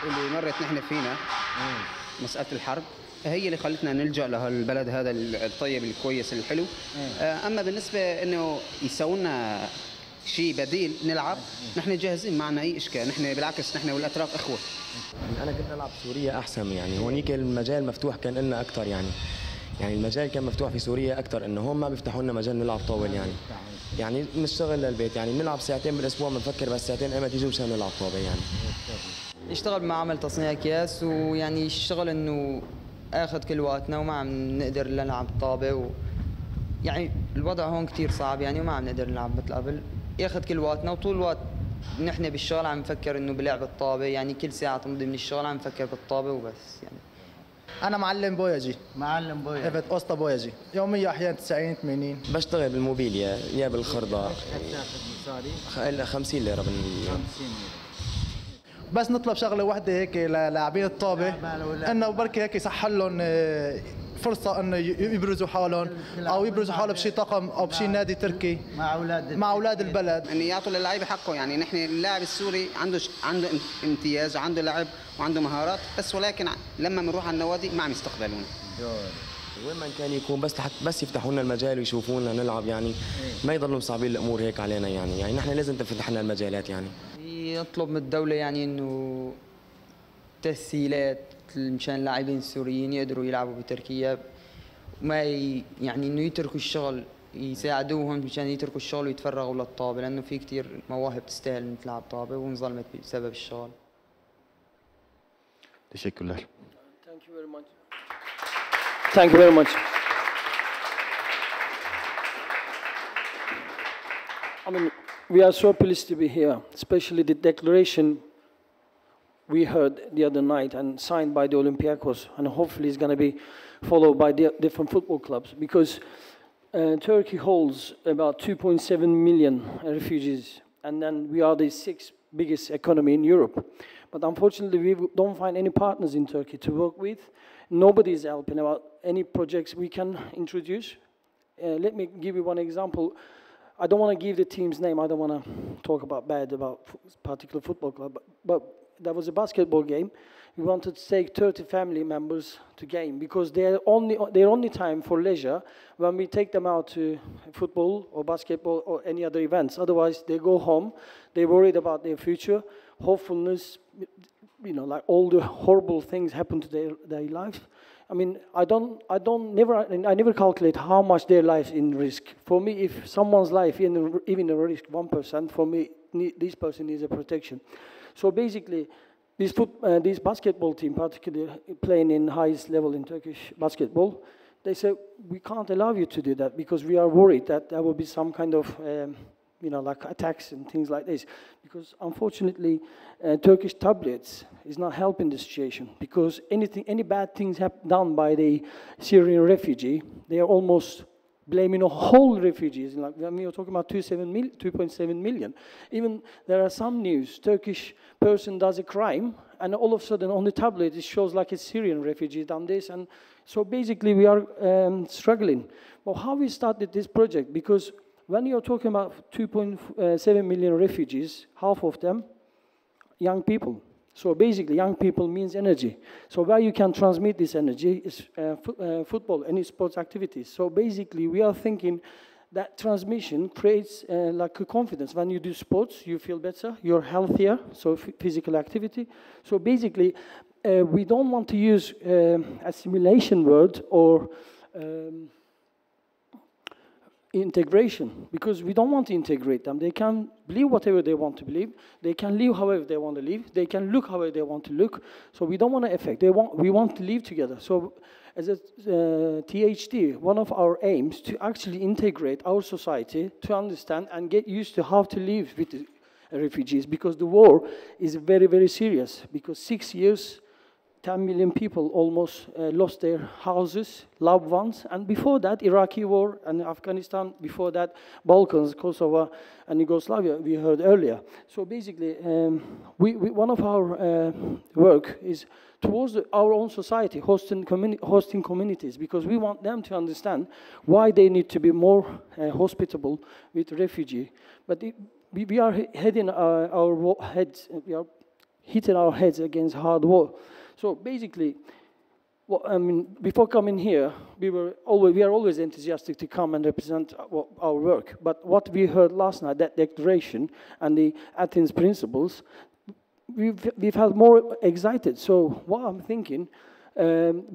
اللي مرت نحن فينا مسألة الحرب هي اللي خلتنا نلجأ لهالبلد هذا الطيب الكويس الحلو. اما بالنسبة انه يسووا لنا شيء بديل نلعب، نحن جاهزين، معنا اي اشكال، نحن بالعكس نحن والاتراك اخوه. انا كنت العب سوريا احسن، يعني هونيك المجال مفتوح كان لنا اكثر، يعني المجال كان مفتوح في سوريا اكثر، انه هون ما بيفتحوا لنا مجال نلعب طاول، يعني بنشتغل للبيت، يعني بنلعب ساعتين بالاسبوع، بنفكر بس ساعتين ايمتى يجوا مشان نلعب طاول. يعني يشتغل بمعمل تصنيع اكياس، ويعني يشتغل انه اخذ كل وقتنا وما عم نقدر نلعب طابه يعني الوضع هون كثير صعب يعني وما عم نقدر نلعب مثل قبل، ياخذ كل وقتنا وطول الوقت نحن بالشغل عم نفكر انه بلعب الطابه، يعني كل ساعه تمضي من الشغل عم نفكر بالطابه وبس. يعني انا معلم بويجي. معلم بويجي. ايفت اوستا بويجي. يوميا احيانا 90 80. بشتغل بالموبيليا يا بالخرطه. ايش بتاخذ مصاري؟ 50 ليره 50 ليره. بس نطلب شغله وحده هيك للاعبين الطابه، انه بركي هيك يصح لهم فرصه انه يبرزوا حالهم او يبرزوا حالهم بشي طقم او بشي نادي تركي مع اولاد البلد، ان يعطوا للعيبه حقه. يعني نحن اللاعب السوري عنده امتياز وعنده لعب وعنده مهارات، بس ولكن لما بنروح على النوادي ما عم يستقبلونا. وين ما كان يكون بس يفتحوا لنا المجال ويشوفونا نلعب، يعني ما يضلوا مصعبين الامور هيك علينا. يعني نحن لازم تفتح لنا المجالات. يعني يطلب من الدوله يعني انه تسهيلات مشان اللاعبين السوريين يقدروا يلعبوا بتركيا، وما يعني انه يتركوا الشغل، يساعدوهم مشان يتركوا الشغل ويتفرغوا للطابه، لانه في كثير مواهب تستاهل انها تلعب طابه وانظلمت بسبب الشغل. Teşekkürler. Thank you very much. Thank you very much. I mean, we are so pleased to be here, especially the declaration we heard the other night and signed by the Olympiacos, and hopefully it's going to be followed by the different football clubs, because Turkey holds about 2.7 million refugees, and then we are the sixth biggest economy in Europe. But unfortunately, we don't find any partners in Turkey to work with. Nobody is helping about any projects we can introduce. Let me give you one example. I don't want to give the team's name. I don't want to talk bad about particular football club, but there was a basketball game. We wanted to take 30 family members to game, because their only time for leisure when we take them out to football or basketball or any other events. Otherwise, they go home. They're worried about their future, hopefulness, like all the horrible things happen to their life. I mean, I never calculate how much their life in risk. For me, if someone's life even in risk 1%, for me, this person needs a protection. So basically, this basketball team, particularly playing in highest level in Turkish basketball, they say, we can't allow you to do that because we are worried that there will be some kind of, like attacks and things like this. Because unfortunately, Turkish tablets is not helping the situation, because any bad things done by the Syrian refugee, they are almost blaming a whole refugees. Like when we are talking about 2.7 million. Even there are some news, Turkish person does a crime, and all of a sudden on the tablet it shows like a Syrian refugee done this. And so basically we are struggling. Well, how we started this project? Because when you're talking about 2.7 million refugees, half of them young people. So basically, young people means energy. So where you can transmit this energy is football, any sports activities. So basically, we are thinking that transmission creates like a confidence. When you do sports, you feel better, you're healthier, so physical activity. So basically, we don't want to use assimilation word or integration, because we don't want to integrate them. They can believe whatever they want to believe. They can live however they want to live. They can look however they want to look. So we don't want to affect. We want to live together. So as a THD, one of our aims to actually integrate our society to understand and get used to how to live with the refugees, because the war is very, very serious, because 6 years 10 million people almost lost their houses, loved ones. And before that, Iraqi war and Afghanistan, before that, Balkans, Kosovo, and Yugoslavia, we heard earlier. So basically, one of our work is towards our own society, hosting communities, because we want them to understand why they need to be more hospitable with refugee. But we are hitting our heads, we are hitting our heads against hard wall. So basically, before coming here, we are always enthusiastic to come and represent our work. But what we heard last night, that declaration and the Athens principles, we've had more excited. So what I'm thinking,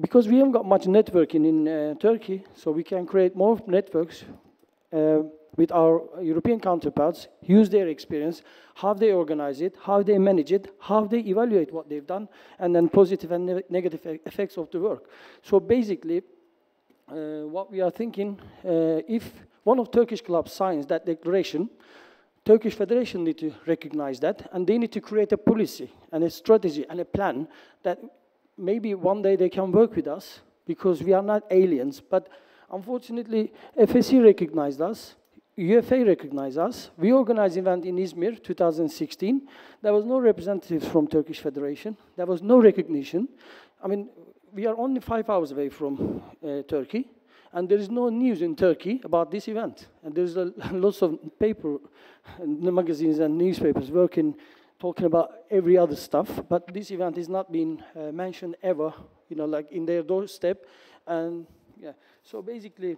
because we haven't got much networking in Turkey, so we can create more networks with our European counterparts, use their experience, how they organize it, how they manage it, how they evaluate what they've done, and then positive and negative effects of the work. So basically, what we are thinking, if one of Turkish clubs signs that declaration, Turkish Federation need to recognize that, and they need to create a policy and a strategy and a plan that maybe one day they can work with us, because we are not aliens. But unfortunately, FSC recognized us, UFA recognized us. We organized an event in Izmir, 2016. There was no representatives from Turkish Federation. There was no recognition. I mean, we are only 5 hours away from Turkey, and there is no news in Turkey about this event. And there's lots of paper, magazines and newspapers talking about every other stuff, but this event is not being mentioned ever, like in their doorstep. And yeah, so basically,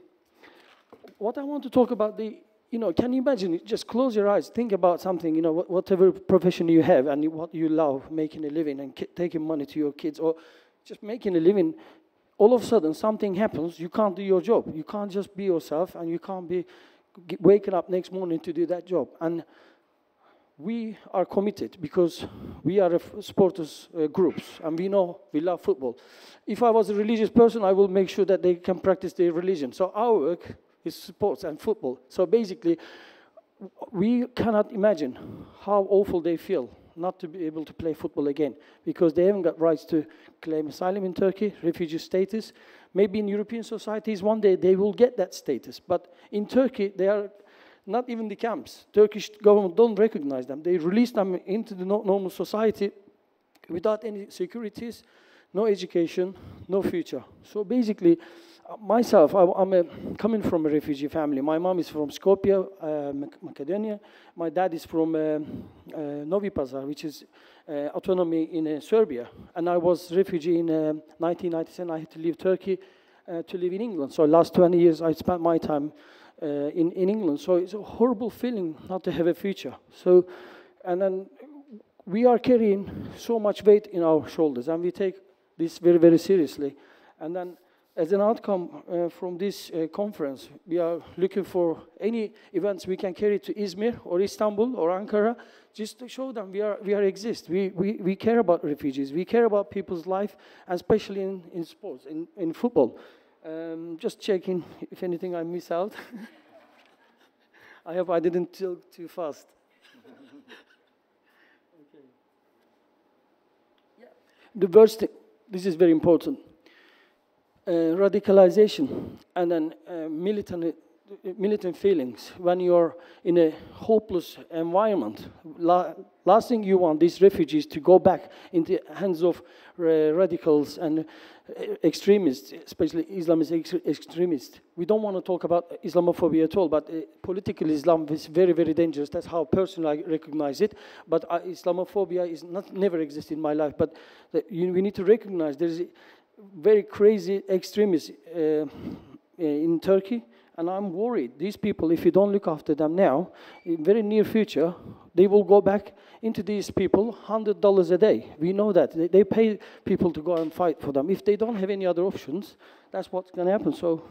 what I want to talk about, can you imagine, just close your eyes, think about something, whatever profession you have and what you love, making a living and taking money to your kids, or just making a living. All of a sudden, something happens, you can't do your job. You can't just be yourself, and you can't be waking up next morning to do that job. And we are committed because we are supporters groups, and we know we love football. If I was a religious person, I will make sure that they can practice their religion. So our work is sports and football. So basically, we cannot imagine how awful they feel not to be able to play football again, because they haven't got rights to claim asylum in Turkey, refugee status. Maybe in European societies one day they will get that status, but in Turkey they are not even the camps. Turkish government don't recognize them. They release them into the normal society without any securities, no education, no future. So basically, myself, I'm coming from a refugee family. My mom is from Skopje, Macedonia. My dad is from Novi Pazar, which is autonomy in Serbia. And I was a refugee in 1997. I had to leave Turkey to live in England. So last 20 years, I spent my time in England. So it's a horrible feeling not to have a future. So, and then we are carrying so much weight in our shoulders, and we take this very, very seriously. And then as an outcome from this conference, we are looking for any events we can carry to Izmir or Istanbul or Ankara, just to show them we exist. We care about refugees. We care about people's life, and especially in sports, in football. Just checking if anything I miss out. I hope I didn't talk too fast. Okay. Yeah. The worst thing, this is very important. Radicalization and then militant feelings when you're in a hopeless environment. Last thing you want these refugees to go back into the hands of radicals and extremists, especially Islamist extremists. We don't want to talk about Islamophobia at all, but political Islam is very, very dangerous. That's how personally I recognize it. But Islamophobia is never existed in my life. But we need to recognize there is very crazy extremists in Turkey, and I'm worried. These people, if you don't look after them now, in very near future, they will go back into these people $100 a day. We know that. They pay people to go and fight for them. If they don't have any other options, that's what's going to happen. So,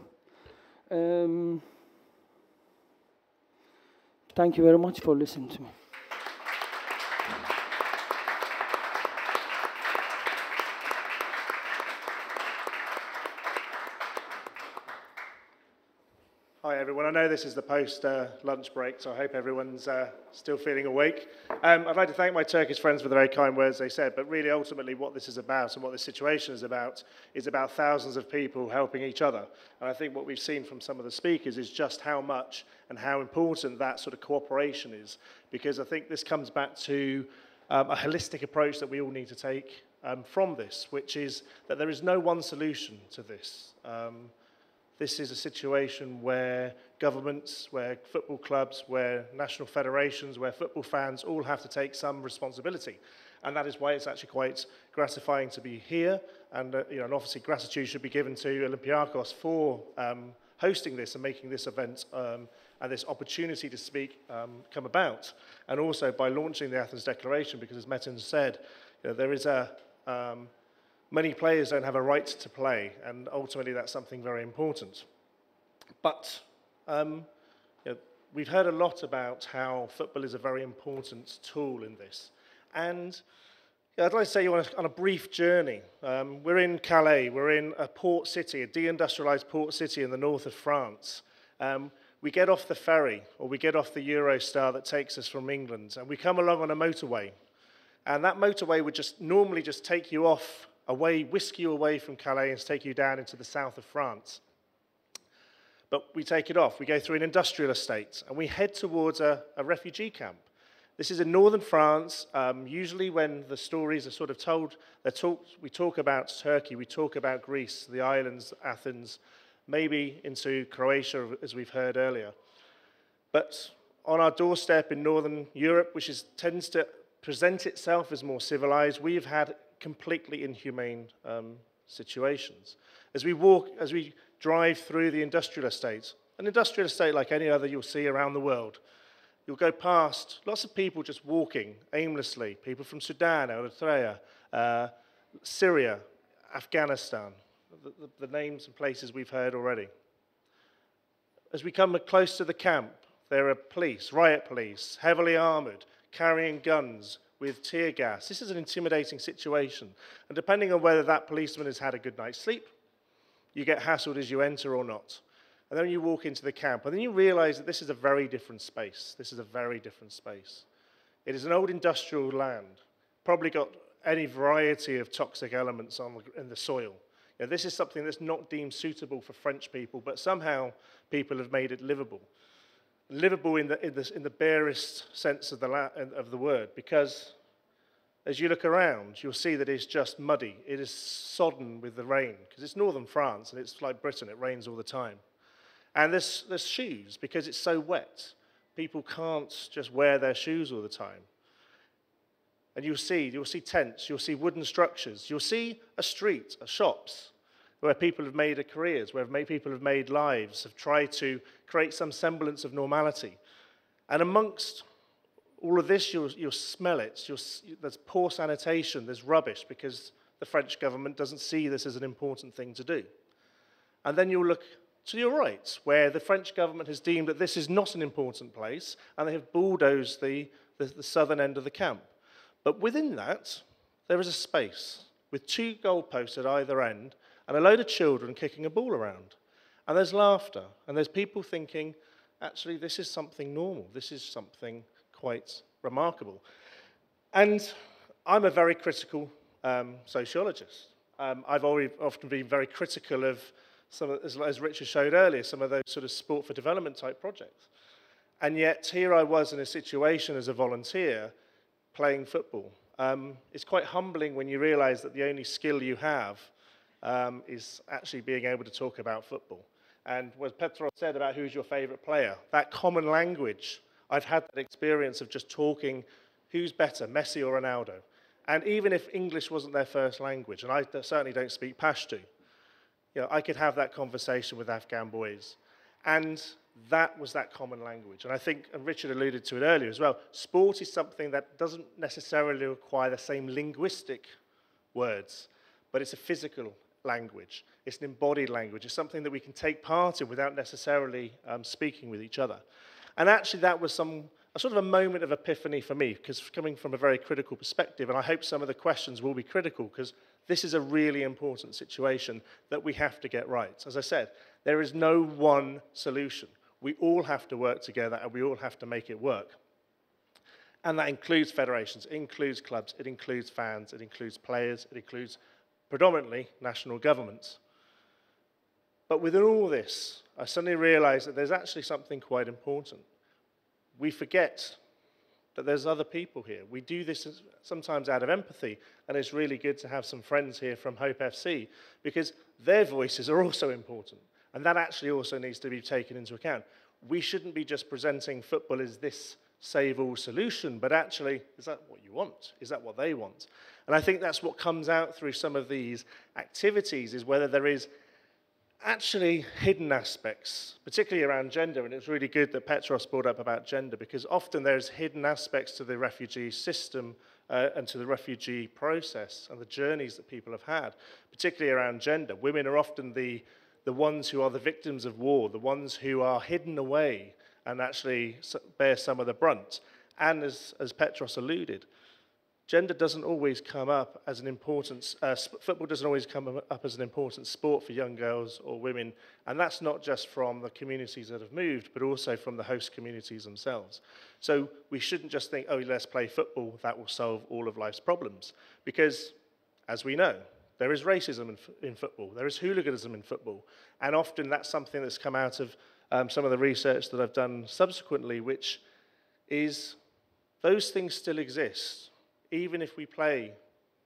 thank you very much for listening to me. Hi everyone, I know this is the post-lunch break, so I hope everyone's still feeling awake. I'd like to thank my Turkish friends for the very kind words they said, but really ultimately what this is about and what this situation is about thousands of people helping each other. And I think what we've seen from some of the speakers is just how much and how important that sort of cooperation is, because I think this comes back to a holistic approach that we all need to take from this, which is that there is no one solution to this. This is a situation where governments, where football clubs, where national federations, where football fans all have to take some responsibility. And that is why it's actually quite gratifying to be here. And, and obviously gratitude should be given to Olympiacos for hosting this and making this event and this opportunity to speak come about. And also by launching the Athens Declaration, because as Metin said, there is many players don't have a right to play, and ultimately that's something very important. But we've heard a lot about how football is a very important tool in this. And I'd like to say you're on a brief journey. We're in Calais, we're in a port city, a deindustrialized port city in the north of France. We get off the ferry, or we get off the Eurostar that takes us from England, and we come along on a motorway. And that motorway would just normally just take you off whisk you away from Calais and take you down into the south of France. But we take it off. We go through an industrial estate, and we head towards a refugee camp. This is in northern France. Usually when the stories are sort of told, we talk about Turkey, we talk about Greece, the islands, Athens, maybe into Croatia, as we've heard earlier. But on our doorstep in northern Europe, which tends to present itself as more civilized, we've had completely inhumane situations. As we drive through the industrial estate, an industrial estate like any other you'll see around the world, you'll go past lots of people just walking aimlessly, people from Sudan, Eritrea, Syria, Afghanistan, the names and places we've heard already. As we come close to the camp, there are police, riot police, heavily armored, carrying guns, with tear gas. This is an intimidating situation. And depending on whether that policeman has had a good night's sleep, you get hassled as you enter or not. And then you walk into the camp, and then you realize that this is a very different space. This is a very different space. It is an old industrial land, probably got any variety of toxic elements in the soil. This is something that's not deemed suitable for French people, but somehow people have made it livable. Livable in the barest sense of the word, because as you look around, you'll see that it's just muddy. It is sodden with the rain, because it's northern France, and it's like Britain, it rains all the time. And there's shoes, because it's so wet. People can't just wear their shoes all the time. And you'll see tents, you'll see wooden structures, you'll see a street, shops, where people have made careers, where people have made lives, have tried to create some semblance of normality. And amongst all of this, you'll smell it. There's poor sanitation, there's rubbish, because the French government doesn't see this as an important thing to do. And then you'll look to your right, where the French government has deemed that this is not an important place, and they have bulldozed the southern end of the camp. But within that, there is a space with 2 goalposts at either end, and a load of children kicking a ball around. And there's laughter, and there's people thinking, actually, this is something normal. This is something quite remarkable. And I'm a very critical sociologist. I've often been very critical of as Richard showed earlier, some of those sort of sport for development type projects. And yet, here I was in a situation as a volunteer playing football. It's quite humbling when you realize that the only skill you have is actually being able to talk about football. And what Pedro said about who's your favorite player, that common language, I've had that experience of just talking, who's better, Messi or Ronaldo? And even if English wasn't their first language, and I certainly don't speak Pashto, I could have that conversation with Afghan boys. And that was that common language. And I think, and Richard alluded to it earlier as well, sport is something that doesn't necessarily require the same linguistic words, but it's a physical language. It's an embodied language. It's something that we can take part in without necessarily speaking with each other. And actually that was a sort of a moment of epiphany for me, because coming from a very critical perspective, and I hope some of the questions will be critical, because this is a really important situation that we have to get right. As I said, There is no one solution. We all have to work together, and we all have to make it work. And that includes federations, it includes clubs, it includes fans, it includes players, it includes predominantly national governments. But within all this, I suddenly realized that there's actually something quite important. We forget that there's other people here. We do this sometimes out of empathy, and it's really good to have some friends here from Hope FC, because their voices are also important, and that actually also needs to be taken into account. We shouldn't be just presenting football as this save-all solution, but actually, is that what you want? Is that what they want? And I think that's what comes out through some of these activities, is whether there is actually hidden aspects, particularly around gender, and it's really good that Petros brought up about gender, because often there's hidden aspects to the refugee system and to the refugee process and the journeys that people have had, particularly around gender. Women are often the ones who are the victims of war, the ones who are hidden away and actually bear some of the brunt. And as Petros alluded, gender doesn't always come up as an important, football doesn't always come up as an important sport for young girls or women, and that's not just from the communities that have moved, but also from the host communities themselves. So we shouldn't just think, oh, let's play football, that will solve all of life's problems, because, as we know, there is racism in football, there is hooliganism in football, and often that's something that's come out of some of the research that I've done subsequently, which is those things still exist. Even if we play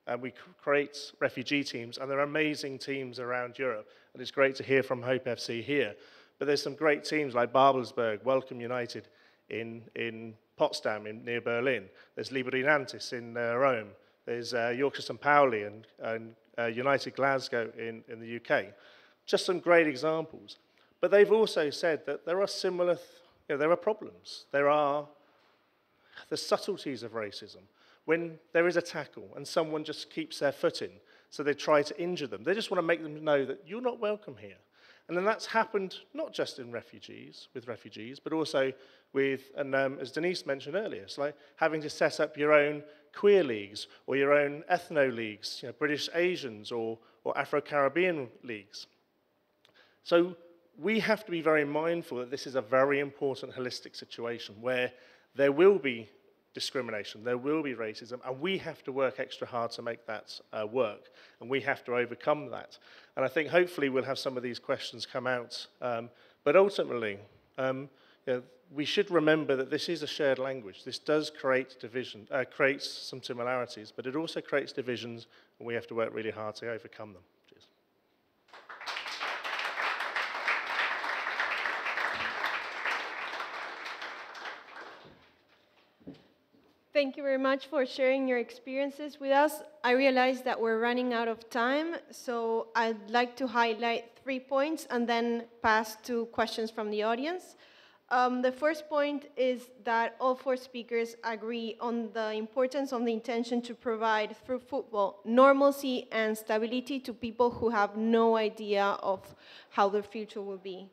and we create refugee teams, and there are amazing teams around Europe, and it's great to hear from Hope FC here, but there's some great teams like Babelsberg, Welcome United in Potsdam near Berlin, there's Liberinantis in Rome, there's Yorkshire St Pauli and United Glasgow in the UK. Just some great examples. But they've also said that there are similar, there are problems. There are the subtleties of racism. When there is a tackle and someone just keeps their foot in, so they try to injure them, they just want to make them know that you're not welcome here. And then that's happened not just with refugees, but also with, and as Denise mentioned earlier, it's like having to set up your own queer leagues or your own ethno leagues, British Asians or Afro-Caribbean leagues. So we have to be very mindful that this is a very important holistic situation where there will be discrimination, there will be racism, and we have to work extra hard to make that work, and we have to overcome that. And I think hopefully we'll have some of these questions come out, but ultimately, we should remember that this is a shared language. This does create division, creates some similarities, but it also creates divisions, and we have to work really hard to overcome them. Cheers. Thank you very much for sharing your experiences with us. I realize that we're running out of time, so I'd like to highlight 3 points and then pass to questions from the audience. The first point is that all 4 speakers agree on the importance of the intention to provide, through football, normalcy and stability to people who have no idea of how their future will be.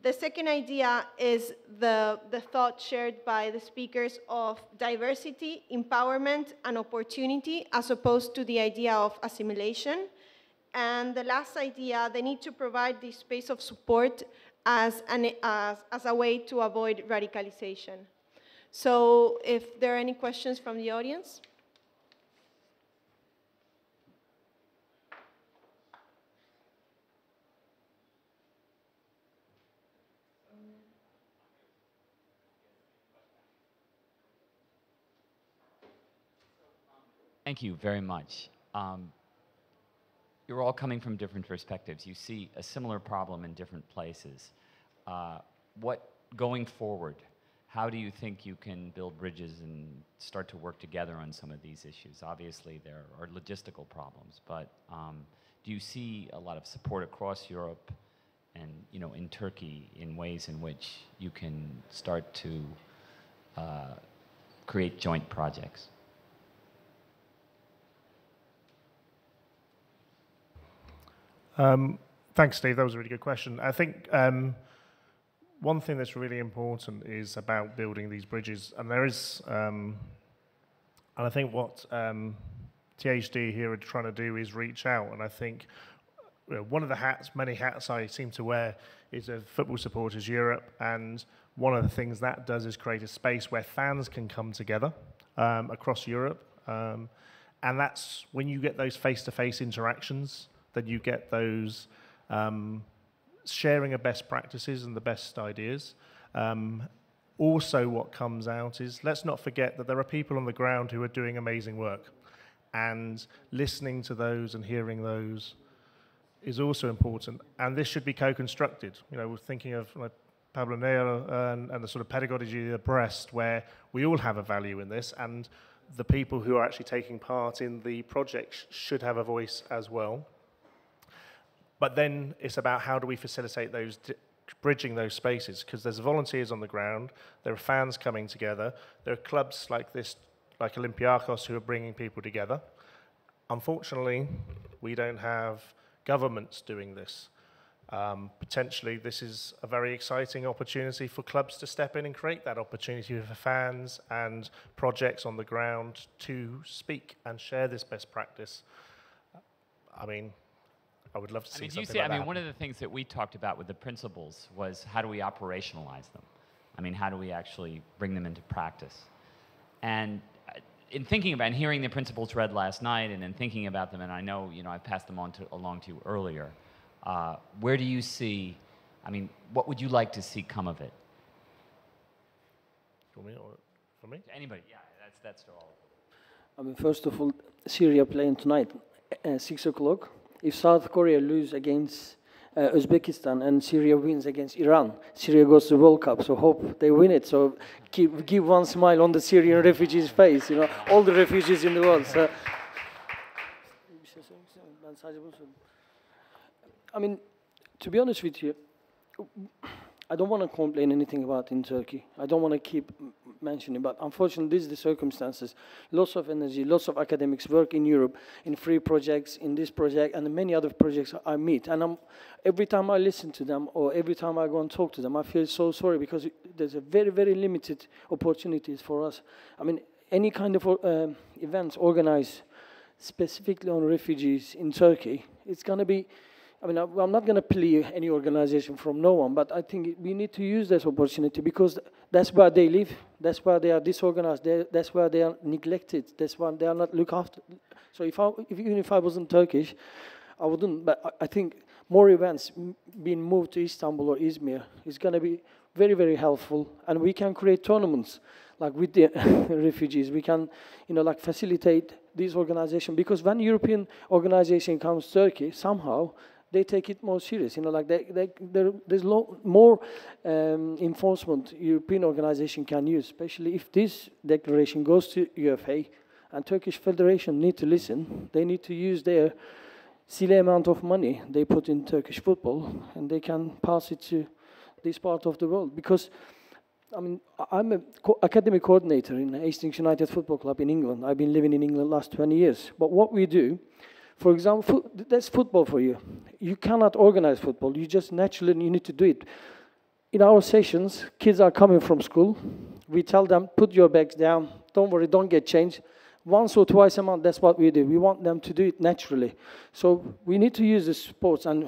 The second idea is the thought shared by the speakers of diversity, empowerment, and opportunity, as opposed to the idea of assimilation. And the last idea, the need to provide this space of support as a way to avoid radicalization. So if there are any questions from the audience? Thank you very much. You're all coming from different perspectives. You see a similar problem in different places. Going forward, how do you think you can build bridges and start to work together on some of these issues? Obviously, there are logistical problems, but do you see a lot of support across Europe and in Turkey in ways in which you can start to create joint projects? Thanks, Steve. That was a really good question. I think one thing that's really important is about building these bridges, and there is, and I think what THD here are trying to do is reach out, and I think one of the hats, many hats I seem to wear is of Football Supporters Europe, and one of the things that does is create a space where fans can come together across Europe, and that's when you get those face-to-face interactions, that you get those sharing of best practices and the best ideas. Also, what comes out is, let's not forget that there are people on the ground who are doing amazing work, and listening to those and hearing those is also important. And this should be co-constructed. You know, we're thinking of like Pablo Nero and the sort of pedagogy of the breast, where we all have a value in this, and the people who are actually taking part in the project should have a voice as well. But then it's about how do we facilitate those, bridging those spaces, because there's volunteers on the ground, there are fans coming together, there are clubs like this, like Olympiacos, who are bringing people together. Unfortunately, we don't have governments doing this. Potentially, this is a very exciting opportunity for clubs to step in and create that opportunity for fans and projects on the ground to speak and share this best practice. I mean, I would love to see something like that. One of the things that we talked about with the principles was how do we operationalize them? I mean, how do we actually bring them into practice? And in thinking about and hearing the principles read last night, and in thinking about them, and I know, you know, I passed them along to you earlier, where do you see, I mean, what would you like to see come of it? For me or for me? Anybody, yeah, that's to all. I mean, first of all, Syria playing tonight at 6 o'clock. If South Korea lose against Uzbekistan and Syria wins against Iran, Syria goes to the World Cup, so hope they win it. So give one smile on the Syrian refugees' face, you know, all the refugees in the world. So. I mean, to be honest with you, I don't want to complain anything about in Turkey. I don't want to keep mentioning, but unfortunately, this is the circumstances. Lots of energy, lots of academics work in Europe, in free projects, in this project, and many other projects I meet. And every time I listen to them, or every time I go and talk to them, I feel so sorry, because there's a very, very limited opportunities for us. I mean, any kind of events organized specifically on refugees in Turkey, it's going to be, I mean, I'm not going to plea any organization from no one, but I think we need to use this opportunity, because that's where they live, that's where they are disorganized, that's where they are neglected, that's why they are not looked after. So even if I wasn't Turkish, I wouldn't, but I think more events being moved to Istanbul or Izmir is going to be very, very helpful, and we can create tournaments like with the refugees. We can, you know, like facilitate these organizations, because when European organization comes to Turkey, somehow they take it more serious. You know, like there's more enforcement European organization can use, especially if this declaration goes to UEFA, and Turkish Federation need to listen. They need to use their silly amount of money they put in Turkish football, and they can pass it to this part of the world. Because, I mean, I'm an academic coordinator in Hastings United Football Club in England. I've been living in England last 20 years. But what we do, for example, that's football for you. You cannot organize football. You just naturally, you need to do it. In our sessions, kids are coming from school. We tell them, put your bags down. Don't worry, don't get changed. Once or twice a month, that's what we do. We want them to do it naturally. So we need to use the sports and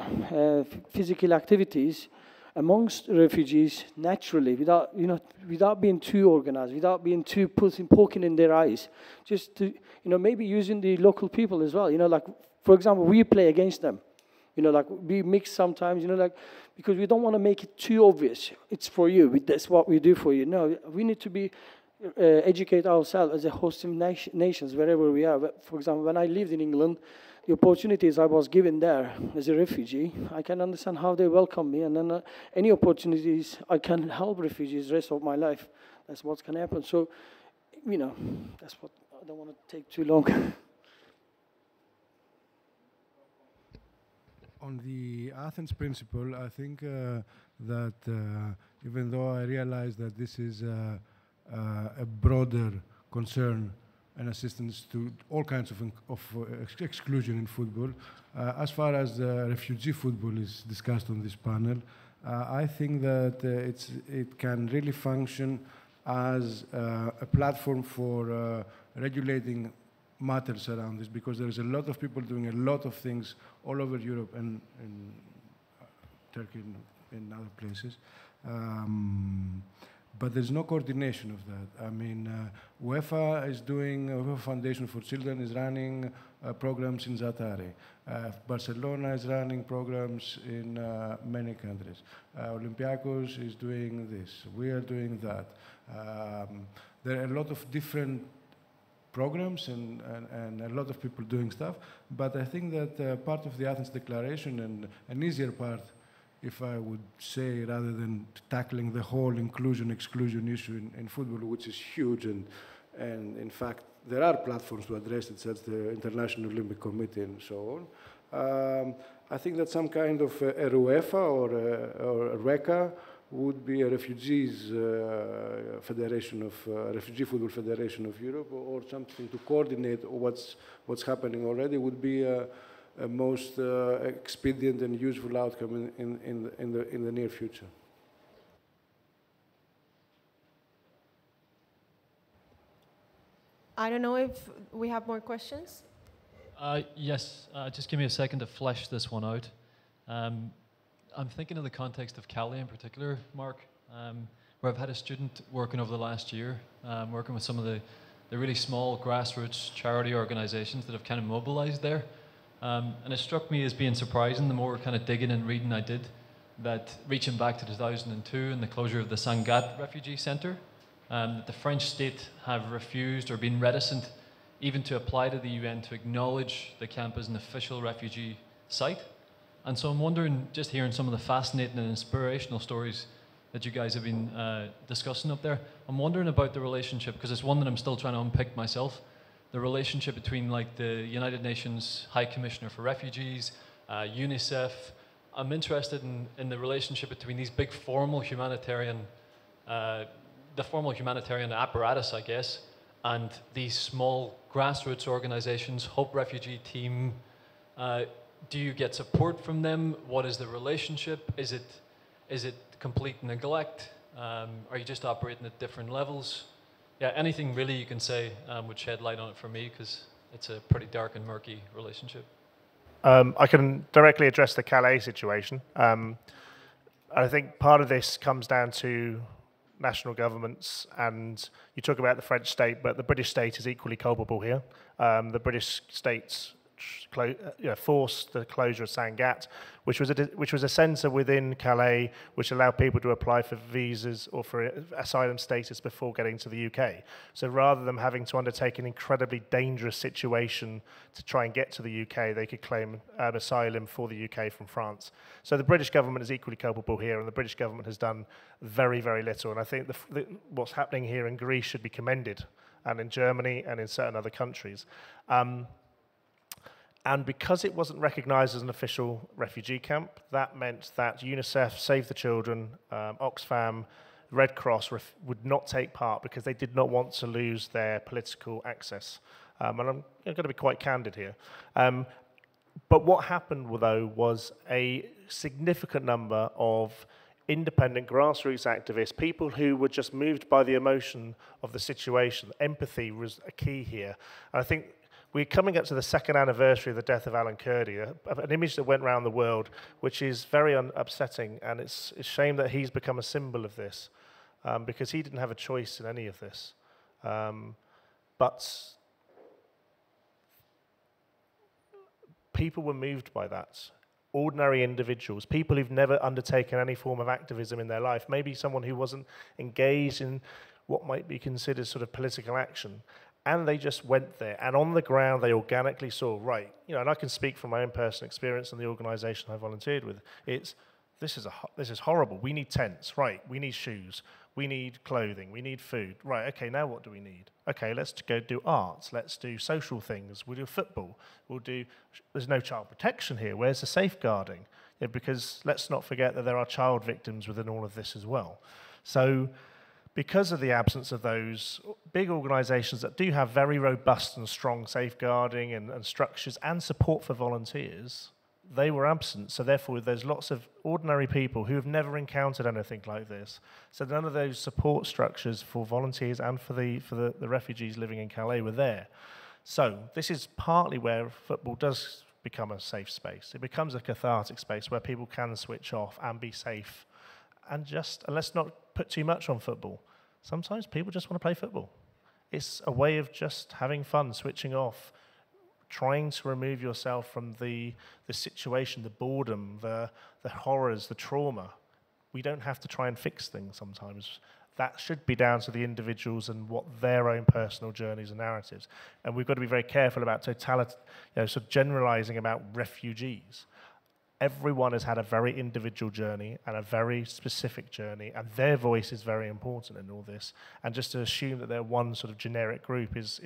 physical activities amongst refugees naturally, without being too organized, without being too poking in their eyes. Just to, maybe using the local people as well. Like, for example, we play against them. Like we mix sometimes, because we don't want to make it too obvious. It's for you. That's what we do for you. No, we need to be educate ourselves as a hosting nations wherever we are. For example, when I lived in England, the opportunities I was given there as a refugee, I can understand how they welcome me, and then any opportunities I can help refugees the rest of my life. That's what's going to happen. So, that's what, I don't want to take too long. On the Athens principle, I think that even though I realize that this is a broader concern and assistance to all kinds of exclusion in football, as far as refugee football is discussed on this panel, I think that it can really function as a platform for regulating matters around this, because there is a lot of people doing a lot of things all over Europe and in Turkey and in other places. But there's no coordination of that. I mean, UEFA is doing, UEFA Foundation for Children is running programs in Zatari. Barcelona is running programs in many countries. Olympiacos is doing this. We are doing that. There are a lot of different programs and a lot of people doing stuff. But I think that part of the Athens Declaration, and an easier part, if I would say, rather than tackling the whole inclusion-exclusion issue in football, which is huge, and in fact, there are platforms to address it, such as the International Olympic Committee and so on. I think that some kind of a UEFA or a RECA would be a refugees federation of Refugee Football Federation of Europe, or something to coordinate what's happening already would be a most expedient and useful outcome in the near future. I don't know if we have more questions. Yes, just give me a second to flesh this one out. I'm thinking in the context of Calais in particular, Mark, where I've had a student working over the last year, working with some of the really small grassroots charity organizations that have kind of mobilized there. And it struck me as being surprising, the more kind of digging and reading I did, that reaching back to 2002 and the closure of the Sangatte Refugee Center, that the French state have refused or been reticent even to apply to the UN to acknowledge the camp as an official refugee site. And so I'm wondering, just hearing some of the fascinating and inspirational stories that you guys have been discussing up there, I'm wondering about the relationship, because it's one that I'm still trying to unpick myself, the relationship between like the United Nations High Commissioner for Refugees, UNICEF. I'm interested in the relationship between these big formal humanitarian, the formal humanitarian apparatus, I guess, and these small grassroots organizations, Hope Refugee Team. Do you get support from them? What is the relationship? Is it complete neglect? Are you just operating at different levels? Yeah, anything really you can say would shed light on it for me, because it's a pretty dark and murky relationship. I can directly address the Calais situation. I think part of this comes down to national governments, and you talk about the French state, but the British state is equally culpable here. The British states forced the closure of Sangatte, which was a centre within Calais, which allowed people to apply for visas or for asylum status before getting to the UK. So rather than having to undertake an incredibly dangerous situation to try and get to the UK, they could claim asylum for the UK from France. So the British government is equally culpable here, and the British government has done very, very little. And I think what's happening here in Greece should be commended, and in Germany and in certain other countries. And because it wasn't recognised as an official refugee camp, that meant that UNICEF, Save the Children, Oxfam, Red Cross would not take part because they did not want to lose their political access. And I'm going to be quite candid here. But what happened, though, was a significant number of independent grassroots activists, people who were just moved by the emotion of the situation. Empathy was a key here. And I think we're coming up to the second anniversary of the death of Alan Kurdi, an image that went around the world, which is very upsetting, and it's a shame that he's become a symbol of this, because he didn't have a choice in any of this. But people were moved by that. Ordinary individuals, people who've never undertaken any form of activism in their life, maybe someone who wasn't engaged in what might be considered sort of political action. And they just went there, and on the ground they organically saw, right, and I can speak from my own personal experience and the organisation I volunteered with. This is horrible. We need tents, right? We need shoes. We need clothing. We need food, right? Okay, now what do we need? Okay, let's go do arts. Let's do social things. We'll do football. There's no child protection here. Where's the safeguarding? Because let's not forget that there are child victims within all of this as well. So, because of the absence of those big organisations that do have very robust and strong safeguarding and structures and support for volunteers, they were absent. So therefore, there's lots of ordinary people who have never encountered anything like this. So none of those support structures for volunteers and for the refugees living in Calais were there. So this is partly where football does become a safe space. It becomes a cathartic space where people can switch off and be safe. And let's not put too much on football. Sometimes people just want to play football. It's a way of just having fun, switching off, trying to remove yourself from the situation, the boredom, the horrors, the trauma. We don't have to try and fix things sometimes. That should be down to the individuals and what their own personal journeys and narratives. And we've got to be very careful about totality, sort of generalizing about refugees. Everyone has had a very individual journey and a very specific journey, and their voice is very important in all this. And just to assume that they're one sort of generic group is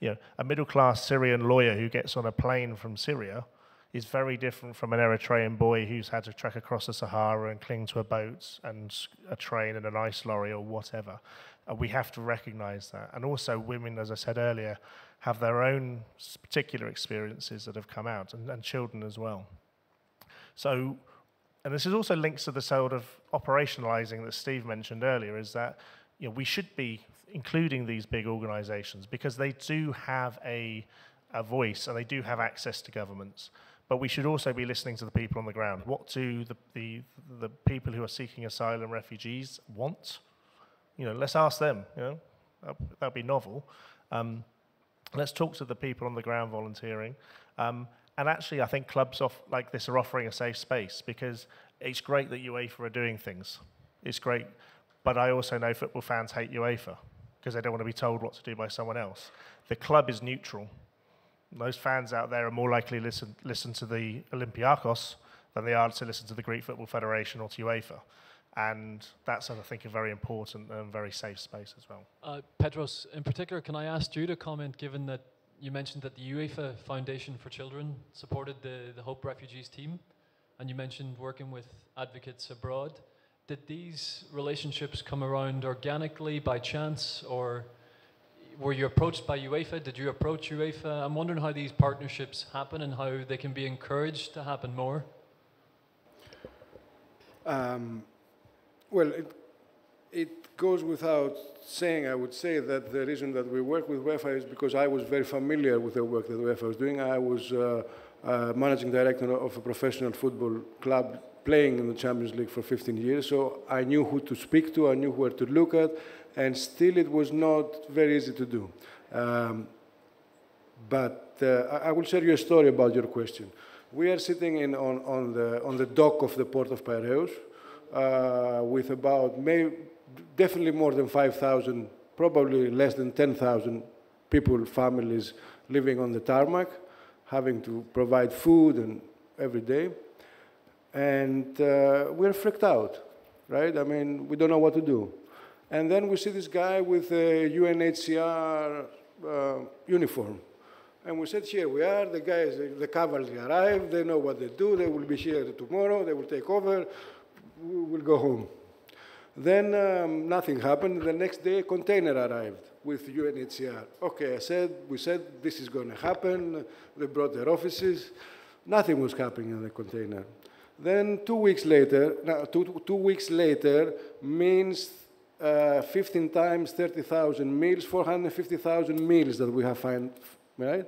a middle-class Syrian lawyer who gets on a plane from Syria is very different from an Eritrean boy who's had to trek across the Sahara and cling to a boat and a train and an ice lorry or whatever. And we have to recognize that. And also women, as I said earlier, have their own particular experiences that have come out, and children as well. So, and this is also linked to the sort of operationalizing that Steve mentioned earlier, is that we should be including these big organizations because they do have a voice and they do have access to governments. But we should also be listening to the people on the ground. What do the people who are seeking asylum, refugees want? Let's ask them. That'd be novel. Let's talk to the people on the ground volunteering. And actually, I think clubs like this are offering a safe space because it's great that UEFA are doing things. It's great. But I also know football fans hate UEFA because they don't want to be told what to do by someone else. The club is neutral. Most fans out there are more likely to listen to the Olympiacos than they are to listen to the Greek Football Federation or to UEFA. And that's, I think, a very important and very safe space as well. Pedros, in particular, can I ask you to comment, given that you mentioned that the UEFA Foundation for Children supported the Hope Refugees team, and you mentioned working with advocates abroad. Did these relationships come around organically, by chance, or were you approached by UEFA? Did you approach UEFA? I'm wondering how these partnerships happen and how they can be encouraged to happen more. Well, it goes without saying, I would say, that the reason that we work with UEFA is because I was very familiar with the work that UEFA was doing. I was managing director of a professional football club playing in the Champions League for 15 years, so I knew who to speak to, I knew where to look at, and still it was not very easy to do. But I will share you a story about your question. We are sitting on the dock of the port of Piraeus with about definitely more than 5,000, probably less than 10,000 people, families living on the tarmac, having to provide food and every day. And we're freaked out, right? I mean, we don't know what to do. And then we see this guy with a UNHCR uniform. And we said, here we are, the cavalry arrived, they know what they do, they will be here tomorrow, they will take over, we will go home. Then nothing happened. The next day, a container arrived with UNHCR. Okay, we said, this is going to happen. They brought their offices. Nothing was happening in the container. Then 2 weeks later, two weeks later means 15 times 30,000 meals, 450,000 meals that we have found, right?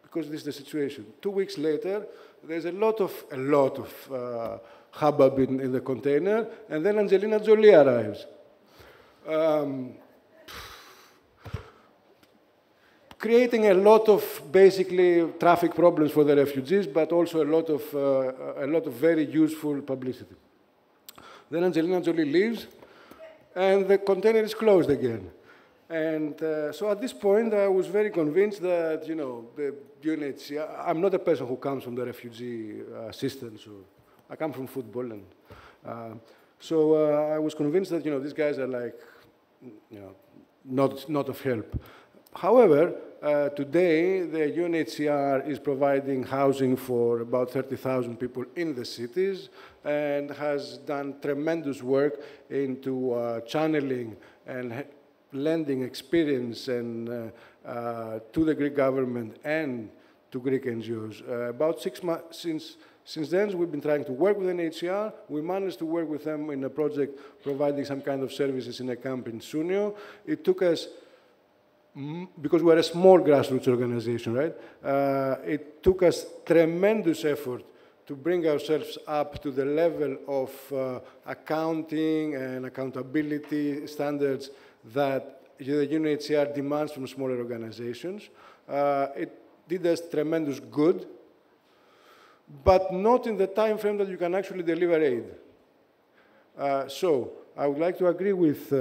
Because this is the situation. 2 weeks later, there's a lot of hubbub in the container, and then Angelina Jolie arrives. Creating a lot of basically traffic problems for the refugees, but also a lot of very useful publicity. Then Angelina Jolie leaves, and the container is closed again. And so at this point, I was very convinced that, the UNHCR, I'm not a person who comes from the refugee assistance, I come from football. And so I was convinced that, these guys are like, not of help. However, today, the UNHCR is providing housing for about 30,000 people in the cities and has done tremendous work into channeling and lending experience and to the Greek government and to Greek NGOs. About 6 months since then, we've been trying to work with UNHCR. We managed to work with them in a project providing some kind of services in a camp in Sunio. It took us because we're a small grassroots organization, right? It took us tremendous effort to bring ourselves up to the level of accounting and accountability standards that the UNHCR demands from smaller organizations. It did us tremendous good, but not in the time frame that you can actually deliver aid. So I would like to agree with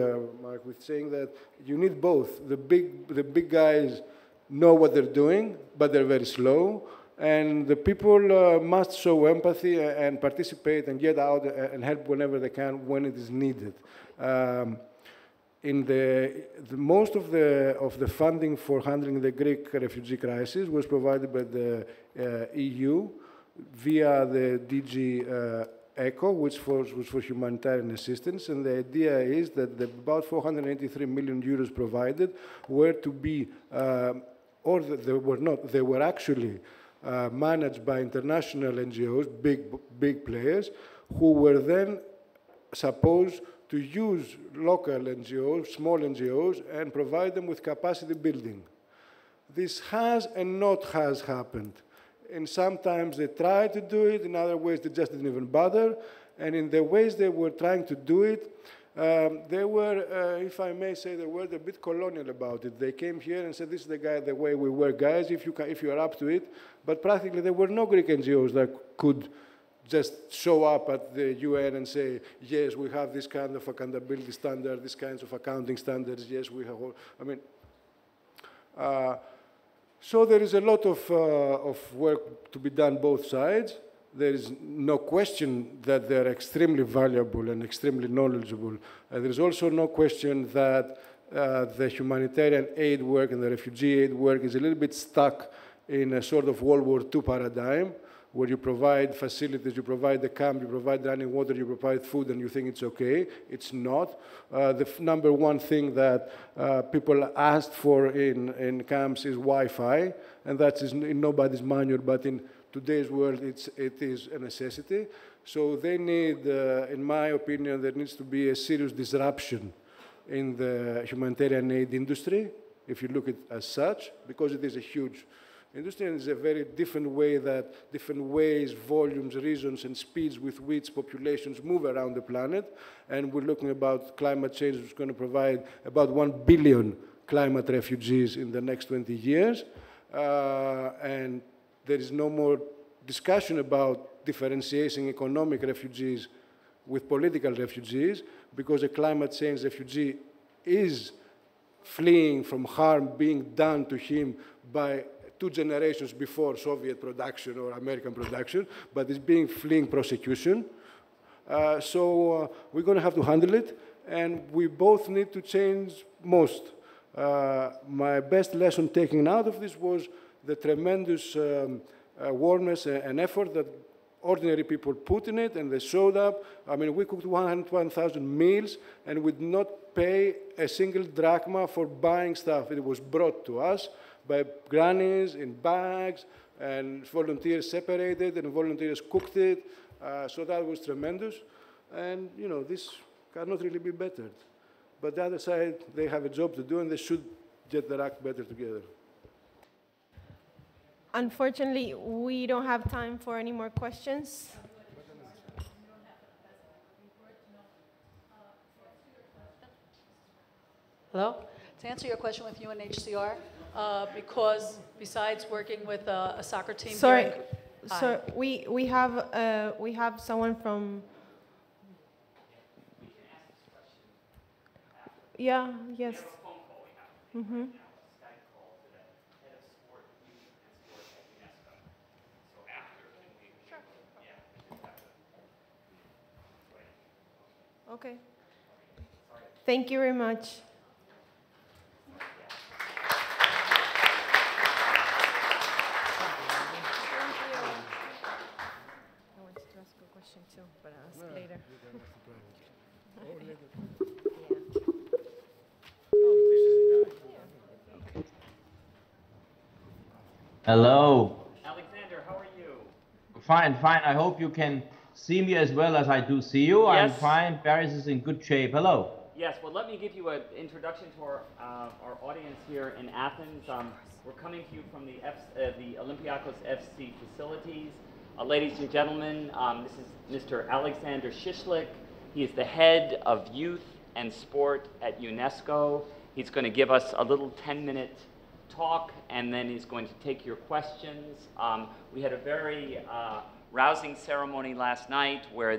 Mark with saying that you need both. The big guys know what they're doing, but they're very slow. And the people must show empathy and participate and get out and help whenever they can when it is needed. Most of the funding for handling the Greek refugee crisis was provided by the EU via the DG ECHO, which was for humanitarian assistance. And the idea is that the about 483 million euros provided were to be, or they were not, they were actually managed by international NGOs, big players, who were then supposed to use local NGOs, small NGOs, and provide them with capacity building. This has and not has happened. And sometimes they tried to do it, in other ways they just didn't even bother. And in the ways they were trying to do it, they were, if I may say the word, a bit colonial about it. They came here and said, this is the way we work, guys, if you are up to it. But practically there were no Greek NGOs that could just show up at the UN and say, yes, we have this kind of accountability standard, these kinds of accounting standards, yes, we have all, I mean, so there is a lot of work to be done both sides. There is no question that they're extremely valuable and extremely knowledgeable. There is also no question that the humanitarian aid work and the refugee aid work is a little bit stuck in a sort of World War II paradigm, where you provide facilities, you provide the camp, you provide running water, you provide food, and you think it's okay. It's not. The number one thing that people asked for in camps is Wi-Fi, and that is in nobody's manual, but in today's world, it is a necessity. So they need, in my opinion, there needs to be a serious disruption in the humanitarian aid industry, if you look at it as such, because it is a huge industry, and it's a very different way that different ways, volumes, reasons, and speeds with which populations move around the planet. And we're looking about climate change, which is going to provide about 1 billion climate refugees in the next 20 years. And there is no more discussion about differentiating economic refugees with political refugees, because a climate change refugee is fleeing from harm being done to him by 2 generations before Soviet production or American production, but is fleeing prosecution. So we're going to have to handle it, and we both need to change most. My best lesson taken out of this was the tremendous awareness and effort that ordinary people put in it, and they showed up. I mean, we cooked 101,000 meals, and we did not pay a single drachma for buying stuff. It was brought to us by grannies in bags, and volunteers separated, and volunteers cooked it. So that was tremendous. And, you know, this cannot really be bettered. But the other side, they have a job to do, and they should get their act better together. Unfortunately, we don't have time for any more questions. Hello? To answer your question with UNHCR, because besides working with a soccer team, sorry, we have someone from. Yeah. Yes. Mm-hmm. Okay. Thank you very much. But I'll ask later. Hello. Alexander, how are you? Fine, fine. I hope you can see me as well as I do see you. Yes. I'm fine. Paris is in good shape. Hello. Yes, well, let me give you an introduction to our audience here in Athens. We're coming to you from the Olympiacos FC facilities. Ladies and gentlemen, this is Mr. Alexander Shishlik. He is the head of youth and sport at UNESCO. He's going to give us a little 10-minute talk, and then he's going to take your questions. We had a very rousing ceremony last night where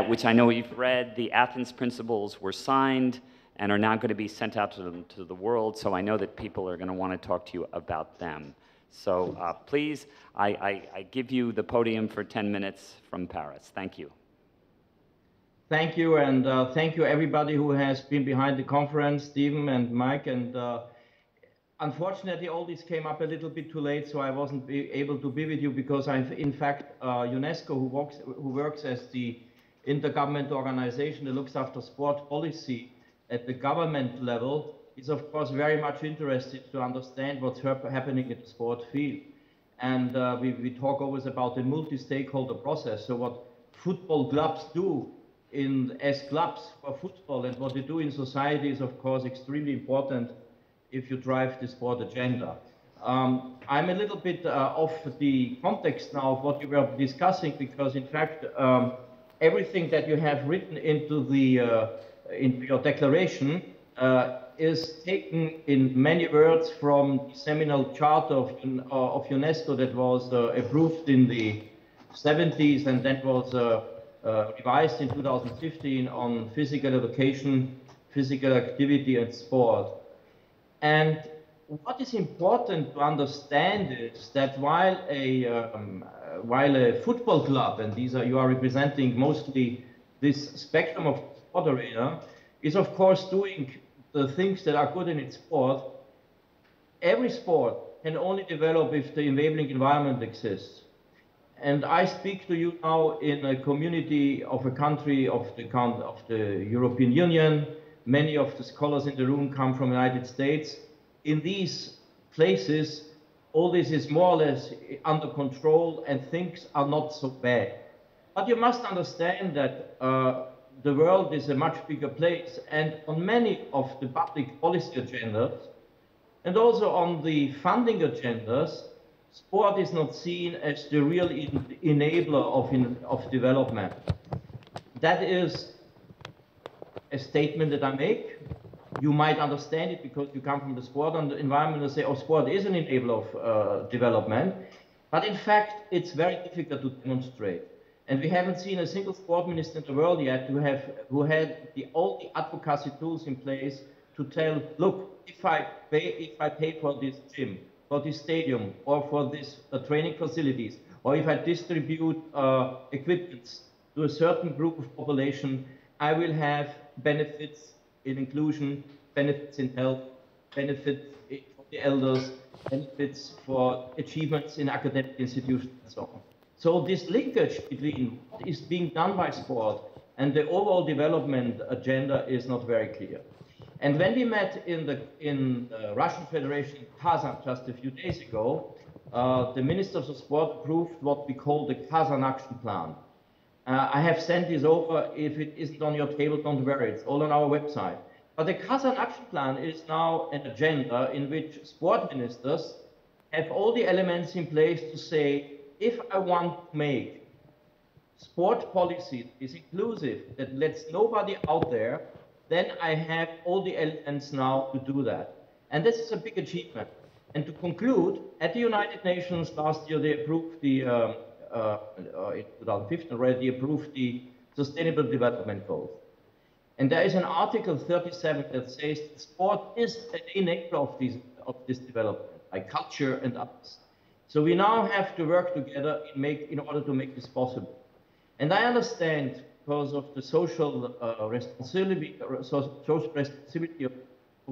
which I know you've read, the Athens Principles were signed and are now going to be sent out to the world, so I know that people are going to want to talk to you about them. So please, I give you the podium for 10 minutes from Paris. Thank you. Thank you, and thank you everybody who has been behind the conference, Stephen and Mike. And unfortunately, all this came up a little bit too late, so I wasn't able to be with you because in fact, UNESCO, who works as the intergovernmental organization that looks after sport policy at the government level, is of course very much interested to understand what's happening in the sport field. And we talk always about the multi-stakeholder process. So what football clubs do as clubs for football and what they do in society is of course extremely important if you drive the sport agenda. I'm a little bit off the context now of what you were discussing because in fact everything that you have written into your declaration is taken in many words from the seminal charter of UNESCO that was approved in the 70s and then was revised in 2015 on physical education, physical activity and sport. And what is important to understand is that while a football club, and you are representing mostly this spectrum of sport arena, is of course doing the things that are good in its sport, every sport can only develop if the enabling environment exists. And I speak to you now in a community of a country of the European Union. Many of the scholars in the room come from the United States. In these places, all this is more or less under control and things are not so bad. But you must understand that the world is a much bigger place, and on many of the public policy agendas, and also on the funding agendas, sport is not seen as the real enabler of development. That is a statement that I make. You might understand it because you come from the sport environment and say, oh, sport is an enabler of development. But in fact, it's very difficult to demonstrate. And we haven't seen a single sport minister in the world yet who had all the advocacy tools in place to tell, look, if I pay for this gym, for this stadium, or for this training facilities, or if I distribute equipment to a certain group of population, I will have benefits in inclusion, benefits in health, benefits for the elders, benefits for achievements in academic institutions, and so on. So this linkage between what is being done by sport and the overall development agenda is not very clear. And when we met in the Russian Federation, Kazan, just a few days ago, the ministers of sport approved what we call the Kazan Action Plan. I have sent this over. If it isn't on your table, don't worry, it's all on our website. But the Kazan Action Plan is now an agenda in which sport ministers have all the elements in place to say, if I want to make sport policy is inclusive, that lets nobody out there, then I have all the elements now to do that. And this is a big achievement. And to conclude, at the United Nations last year, they approved in 2015 already, approved the Sustainable Development Goals. And there is an Article 37 that says sport is an enabler of this development, like culture and others. So we now have to work together in order to make this possible. And I understand, because of the social responsibility of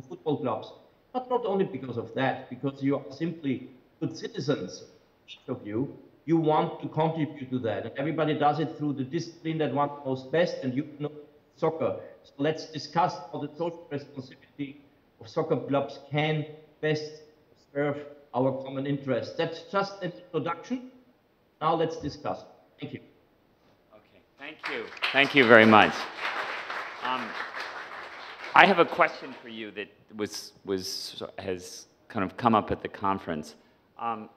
football clubs, but not only because of that, because you are simply good citizens, each of you, you want to contribute to that. And everybody does it through the discipline that one knows best, and you know soccer. So let's discuss how the social responsibility of soccer clubs can best serve our common interests. That's just an introduction. Now let's discuss. Thank you. Okay, thank you. Thank you very much. I have a question for you that has kind of come up at the conference.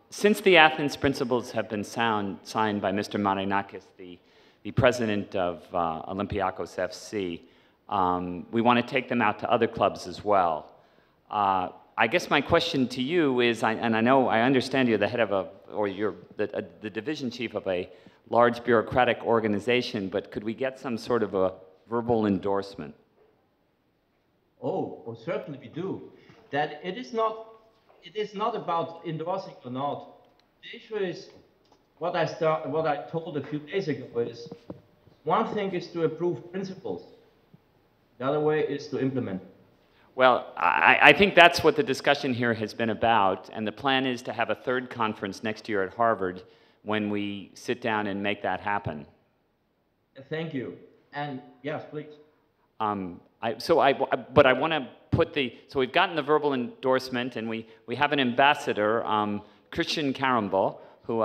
Since the Athens Principles have been signed by Mr. Marinakis, the president of Olympiacos FC, we want to take them out to other clubs as well. I guess my question to you is, I understand you're the head of you're the division chief of a large bureaucratic organization, but could we get some sort of a verbal endorsement? Oh, certainly we do. That it is not about endorsing or not. The issue is what I told a few days ago is, one thing is to approve principles. The other way is to implement. Well, I think that's what the discussion here has been about, and the plan is to have a third conference next year at Harvard when we sit down and make that happen. Thank you. And yes, please. But I want to put so we've gotten the verbal endorsement, and we have an ambassador, Christian Carambeau, who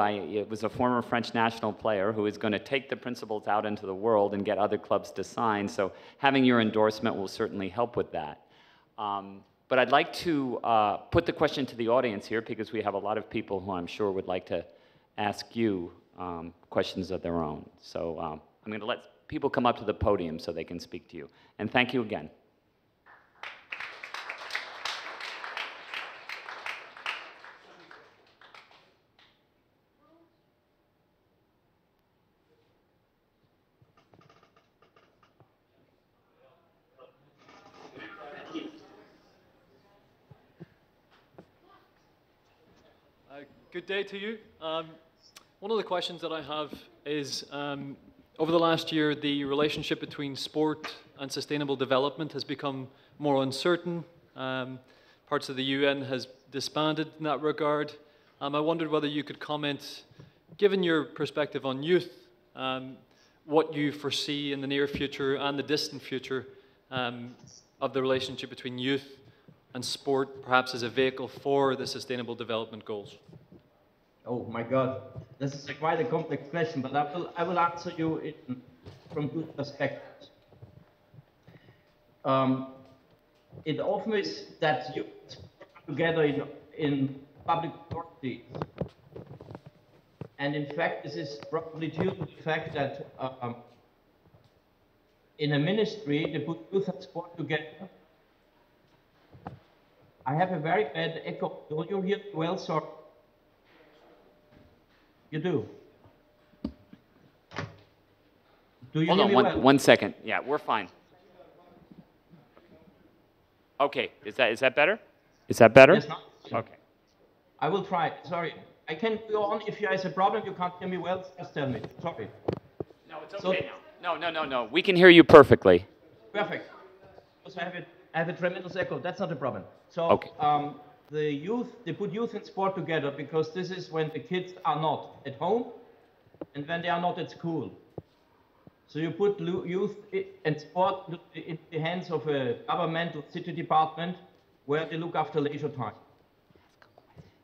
was a former French national player, who is going to take the principles out into the world and get other clubs to sign. So having your endorsement will certainly help with that. But I'd like to put the question to the audience here, because we have a lot of people who I'm sure would like to ask you questions of their own. So I'm going to let people come up to the podium so they can speak to you. And thank you again. Good day to you. One of the questions that I have is, over the last year, the relationship between sport and sustainable development has become more uncertain. Parts of the UN has disbanded in that regard. I wondered whether you could comment, given your perspective on youth, what you foresee in the near future and the distant future of the relationship between youth and sport, perhaps as a vehicle for the sustainable development goals. Oh my God, this is quite a complex question, but I will answer you from two perspectives. It often is that you together in public authorities, and in fact this is probably due to the fact that in a ministry they put youth and sport together. I have a very bad echo. Don't you hear well, sir? You do. Do you Hold hear on me well? 1 second. Yeah, we're fine. Okay, is that better? Is that better? Yes, okay. I will try. Sorry. I can go on. If there is a problem, you can't hear me well, just tell me. Sorry. No, it's okay now. No. We can hear you perfectly. Perfect. Because I have a tremendous echo. That's not a problem. So, okay. The youth, they put youth and sport together because this is when the kids are not at home and when they are not at school. So you put youth and sport in the hands of a government or city department where they look after leisure time.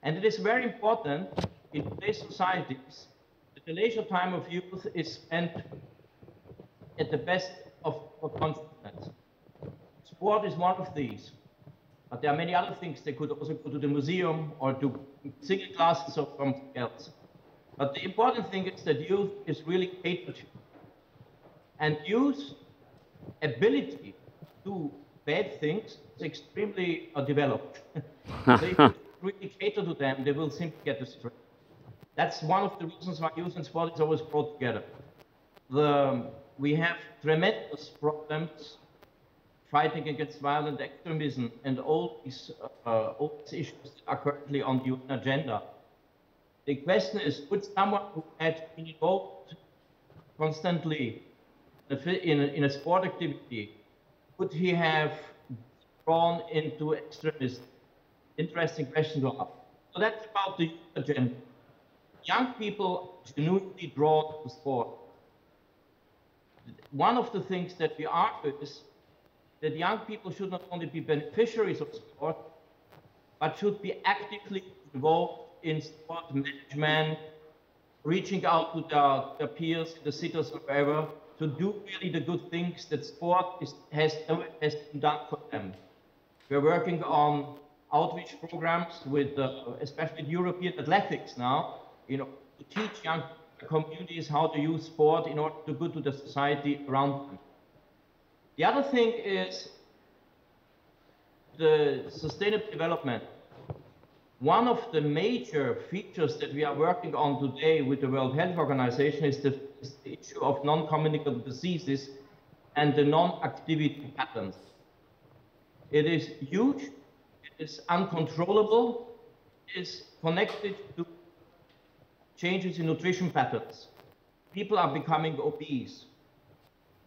And it is very important in today's societies that the leisure time of youth is spent at the best of consciousness. Sport is one of these. But there are many other things. They could also go to the museum or to singing classes or something else. But the important thing is that youth is really catered to. And youth's ability to do bad things is extremely developed. So if you really cater to them, they will simply get astray. That's one of the reasons why youth and sport is always brought together. We have tremendous problems fighting against violent extremism and all these issues that are currently on the UN agenda. The question is, would someone who had been involved constantly in a sport activity, would he have drawn into extremism? Interesting question to ask. So that's about the youth agenda. Young people genuinely drawn to sport. One of the things that we argue is that young people should not only be beneficiaries of sport, but should be actively involved in sport management, reaching out to their peers, the cities, or wherever, to do really the good things that sport has done for them. We're working on outreach programs with, especially European athletics now, you know, to teach young communities how to use sport in order to do good to the society around them. The other thing is the sustainable development. One of the major features that we are working on today with the World Health Organization is the issue of non-communicable diseases and the non-activity patterns. It is huge, it is uncontrollable, it is connected to changes in nutrition patterns. People are becoming obese.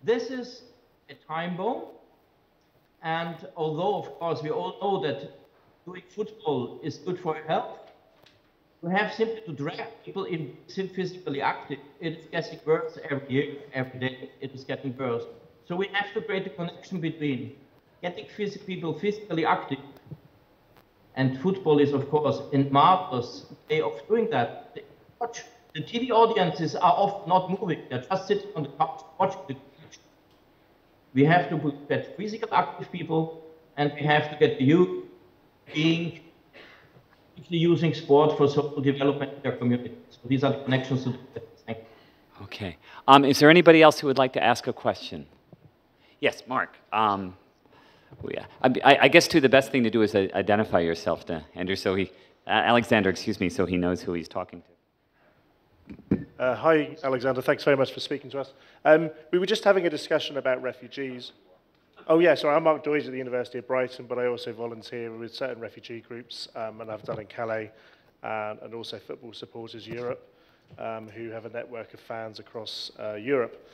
This is a time bomb, and although, of course, we all know that doing football is good for your health, you have simply to drag people in physically active. It is getting worse every year, every day, it is getting worse. So we have to create a connection between getting people physically active, and football is, of course, a marvelous way of doing that. The TV audiences are often not moving, they're just sitting on the couch watching the match. We have to get physical active people, and we have to get the youth being using sport for social development in their community. So these are the connections to the Thank you. Okay. Is there anybody else who would like to ask a question? Yes, Mark. I guess, too, the best thing to do is identify yourself to Andrew, Alexander, excuse me, so he knows who he's talking to. Hi, Alexander. Thanks very much for speaking to us. We were just having a discussion about refugees. Oh, yeah, sorry, I'm Mark Doyes at the University of Brighton, but I also volunteer with certain refugee groups, and I've done in Calais, and also Football Supporters Europe, who have a network of fans across Europe.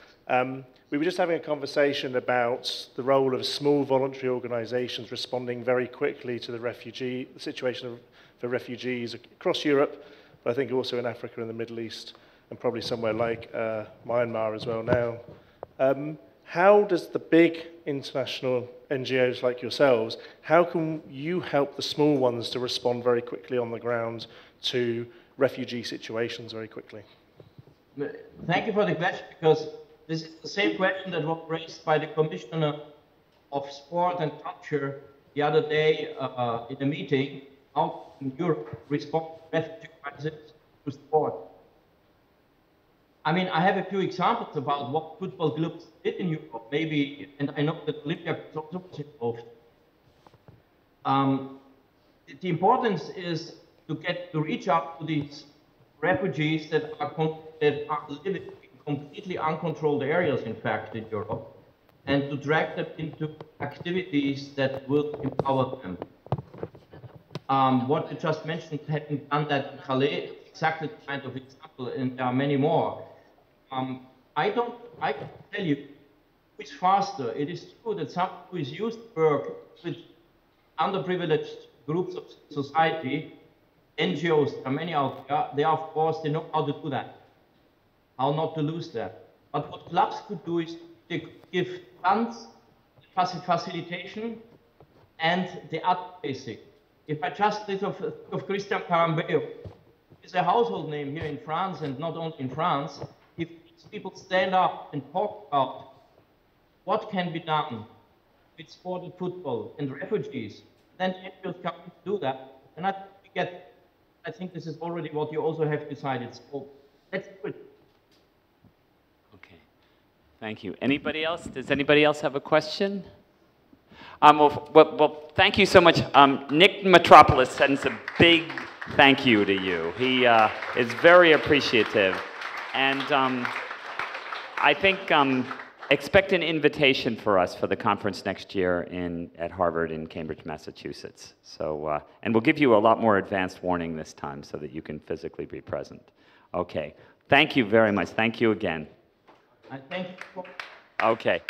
We were just having a conversation about the role of small voluntary organisations responding very quickly to the situation for refugees across Europe, but I think also in Africa and the Middle East, and probably somewhere like Myanmar as well now. How does the big international NGOs like yourselves, how can you help the small ones to respond very quickly on the ground to refugee situations very quickly? Thank you for the question, because this is the same question that was raised by the Commissioner of Sport and Culture the other day in a meeting. How can Europe respond to refugee crisis to sport? I mean, I have a few examples about what football clubs did in Europe, maybe, and I know that Olympiacos also was involved. The importance is to reach out to these refugees that are living in completely uncontrolled areas, in fact, in Europe, and to drag them into activities that will empower them. What I just mentioned, having done that in Calais, exactly the kind of example, and there are many more. I can tell you which faster. It is true that someone who is used to work with underprivileged groups of society, NGOs, there are many out there, they know how to do that, how not to lose that. But what clubs could do is they could give funds, facilitation, and the other basic. If I just think of Christian Carambeu, he's a household name here in France, and not only in France. If people stand up and talk about what can be done with sport and football and refugees, then NGOs come to do that. And I think this is already what you also have decided. So let's do it. Okay. Thank you. Anybody else? Does anybody else have a question? Well, thank you so much. Nick Metropolis sends a big thank you to you. He is very appreciative. And I think expect an invitation for us for the conference next year at Harvard in Cambridge, Massachusetts. So, and we'll give you a lot more advanced warning this time so that you can physically be present. Okay. Thank you very much. Thank you again. Thank you. Okay.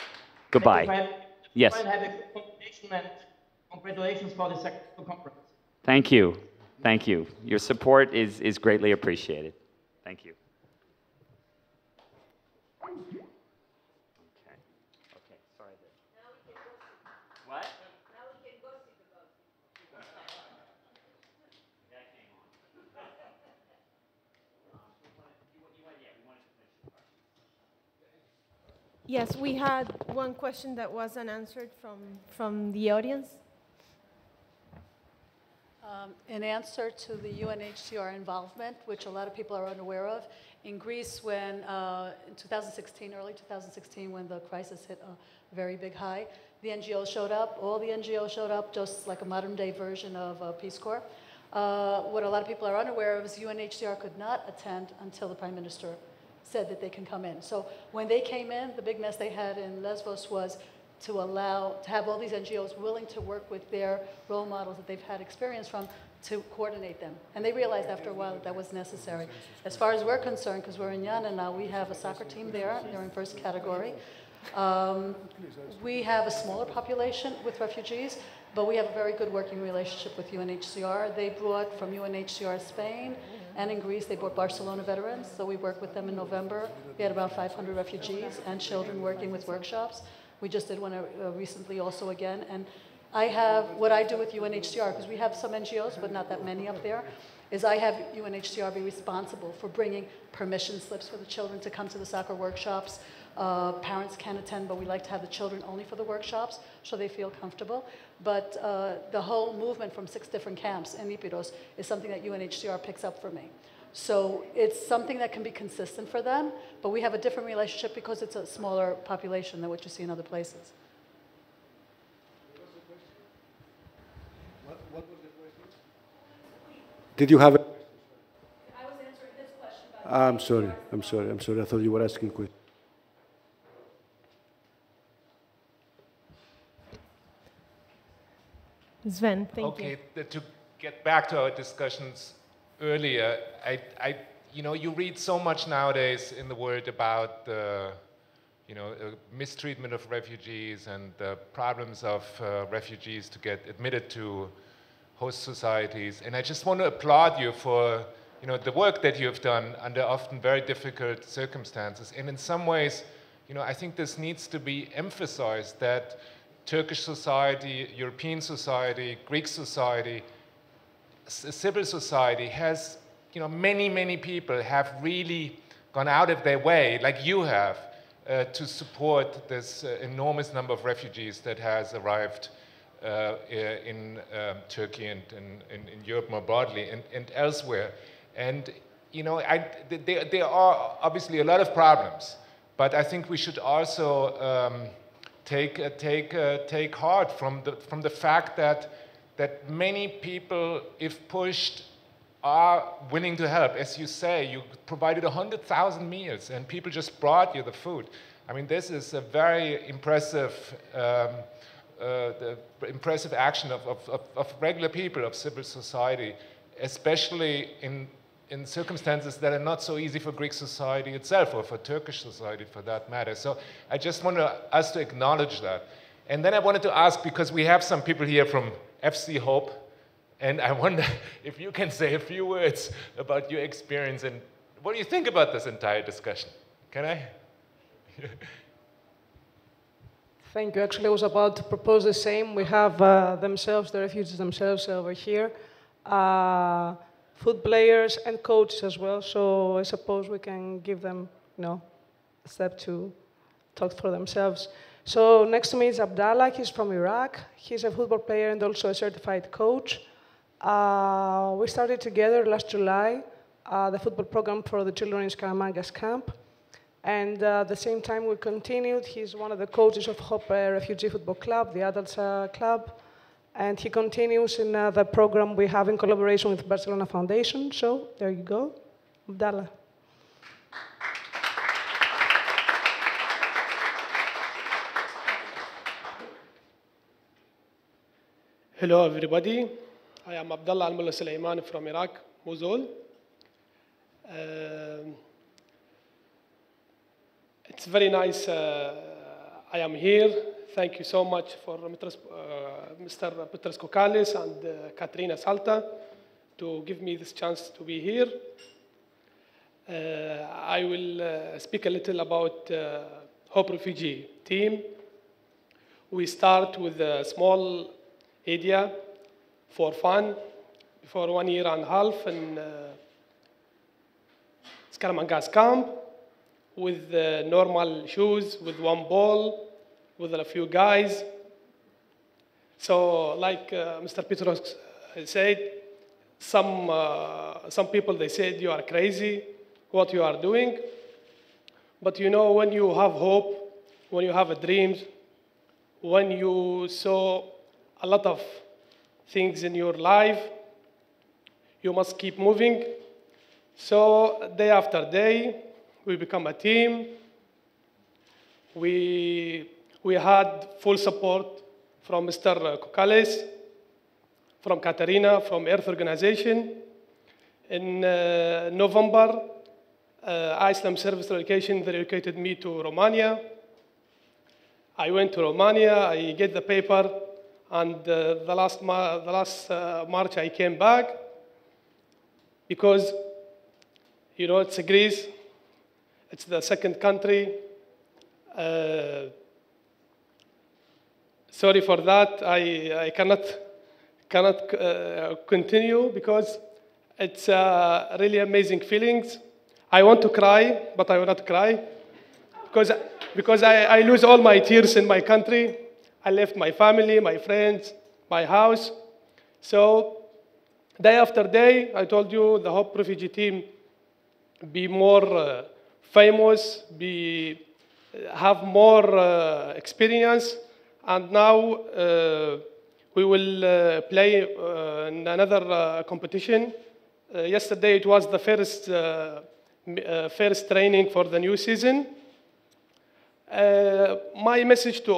Goodbye. Yes. Have a good conversation, and congratulations for the successful conference. Thank you. Thank you. Your support is greatly appreciated. Thank you. What? Yes, we had one question that was unanswered from the audience. In answer to the UNHCR involvement, which a lot of people are unaware of, in Greece when, in 2016, early 2016, when the crisis hit a very big high, the NGOs showed up, all the NGOs showed up, just like a modern day version of Peace Corps. What a lot of people are unaware of is UNHCR could not attend until the Prime Minister said that they can come in. So when they came in, the big mess they had in Lesbos was to have all these NGOs willing to work with their role models that they've had experience from to coordinate them. And they realized after a while that that was necessary. As far as we're concerned, because we're in Yana now, we have a soccer team there. They're in first category. We have a smaller population with refugees, but we have a very good working relationship with UNHCR. They brought from UNHCR Spain, and in Greece they brought Barcelona veterans, so we worked with them in November. We had about 500 refugees and children working with workshops. We just did one recently also again. And I have, what I do with UNHCR, because we have some NGOs, but not that many up there, is I have UNHCR be responsible for bringing permission slips for the children to come to the soccer workshops. Parents can attend, but we like to have the children only for the workshops so they feel comfortable. But the whole movement from 6 different camps in Epirus is something that UNHCR picks up for me. So it's something that can be consistent for them, but we have a different relationship because it's a smaller population than what you see in other places. What was the question? Did you have a... I was answering this question. I'm sorry. I thought you were asking a question. Sven, thank you. Okay, to get back to our discussions earlier, you read so much nowadays in the world about the, mistreatment of refugees and the problems of refugees to get admitted to host societies. And I just want to applaud you for, the work that you have done under often very difficult circumstances. And in some ways, I think this needs to be emphasized that Turkish society, European society, Greek society, civil society has, many people have really gone out of their way, like you have, to support this enormous number of refugees that has arrived in Turkey and in Europe more broadly and elsewhere. And, there are obviously a lot of problems, but I think we should also take heart from the fact that many people, if pushed, are willing to help. As you say, you provided 100,000 meals, and people just brought you the food. I mean, this is a very impressive, impressive action of regular people, of civil society, especially in circumstances that are not so easy for Greek society itself, or for Turkish society for that matter. So I just want us to acknowledge that. And then I wanted to ask, because we have some people here from FC Hope, and I wonder if you can say a few words about your experience and what do you think about this entire discussion? Can I? Thank you. Actually, I was about to propose the same. We have the refugees themselves over here. Food players and coaches as well, so I suppose we can give them, a step to talk for themselves. So next to me is Abdullah. He's from Iraq. He's a football player and also a certified coach. We started together last July, the football program for the children in Skaramangas camp. And at the same time, we continued. He's one of the coaches of Hope Refugee Football Club, the adults club. And he continues in the program we have in collaboration with Barcelona Foundation. So there you go, Abdullah. Hello, everybody. I am Abdullah Ali Suleiman from Iraq, Mosul. It's very nice I am here. Thank you so much for Mr. Pedro Scalise and Katrina Salta to give me this chance to be here. I will speak a little about Hope Refugee team. We start with a small idea for fun for 1.5 years in Skaramangas camp. with normal shoes, with one ball, with a few guys. So like Mr. Pedro said, some people, they said you are crazy, what you are doing. But you know, when you have hope, when you have a dream, when you saw a lot of things in your life, you must keep moving. So day after day, we become a team. We had full support from Mr. Scalise, from Katerina, from Earth Organization. In November, Islam Service Relocation, they relocated me to Romania. I went to Romania, I get the paper, and the last March I came back because, you know, it's Greece, it's the second country. Sorry for that, I cannot continue because it's really amazing feelings. I want to cry, but I will not cry because I lose all my tears in my country. I left my family, my friends, my house. So day after day, I told you the Hope Refugee team be more famous, have more experience, and now we will play in another competition. Yesterday it was the first training for the new season. My message to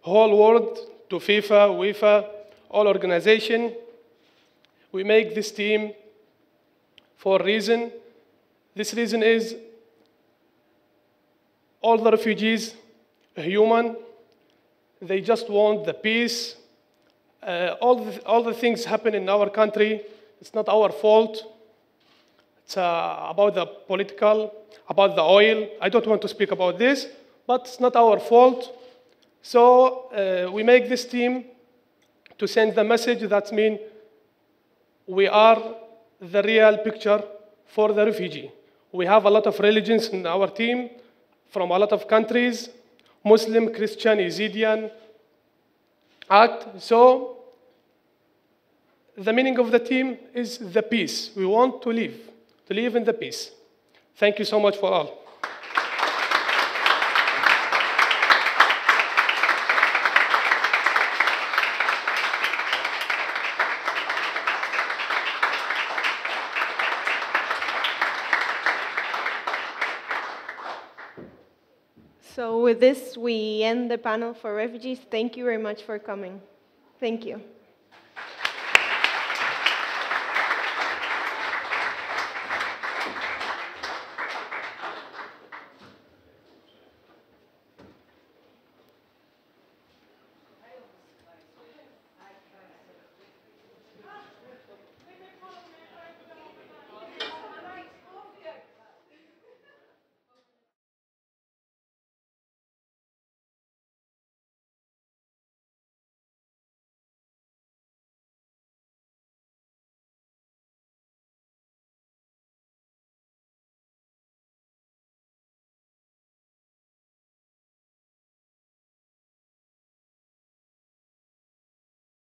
whole world, to FIFA, UEFA, all organization, we make this team for a reason. This reason is all the refugees are human. They just want the peace. All the things happen in our country, it's not our fault. It's about the political, about the oil. I don't want to speak about this, but it's not our fault. So we make this team to send the message that means we are the real picture for the refugee. We have a lot of religions in our team from a lot of countries, Muslim, Christian, Yazidi, So the meaning of the team is the peace. We want to live in the peace. Thank you so much for all. So with this, we end the panel for refugees. Thank you very much for coming. Thank you.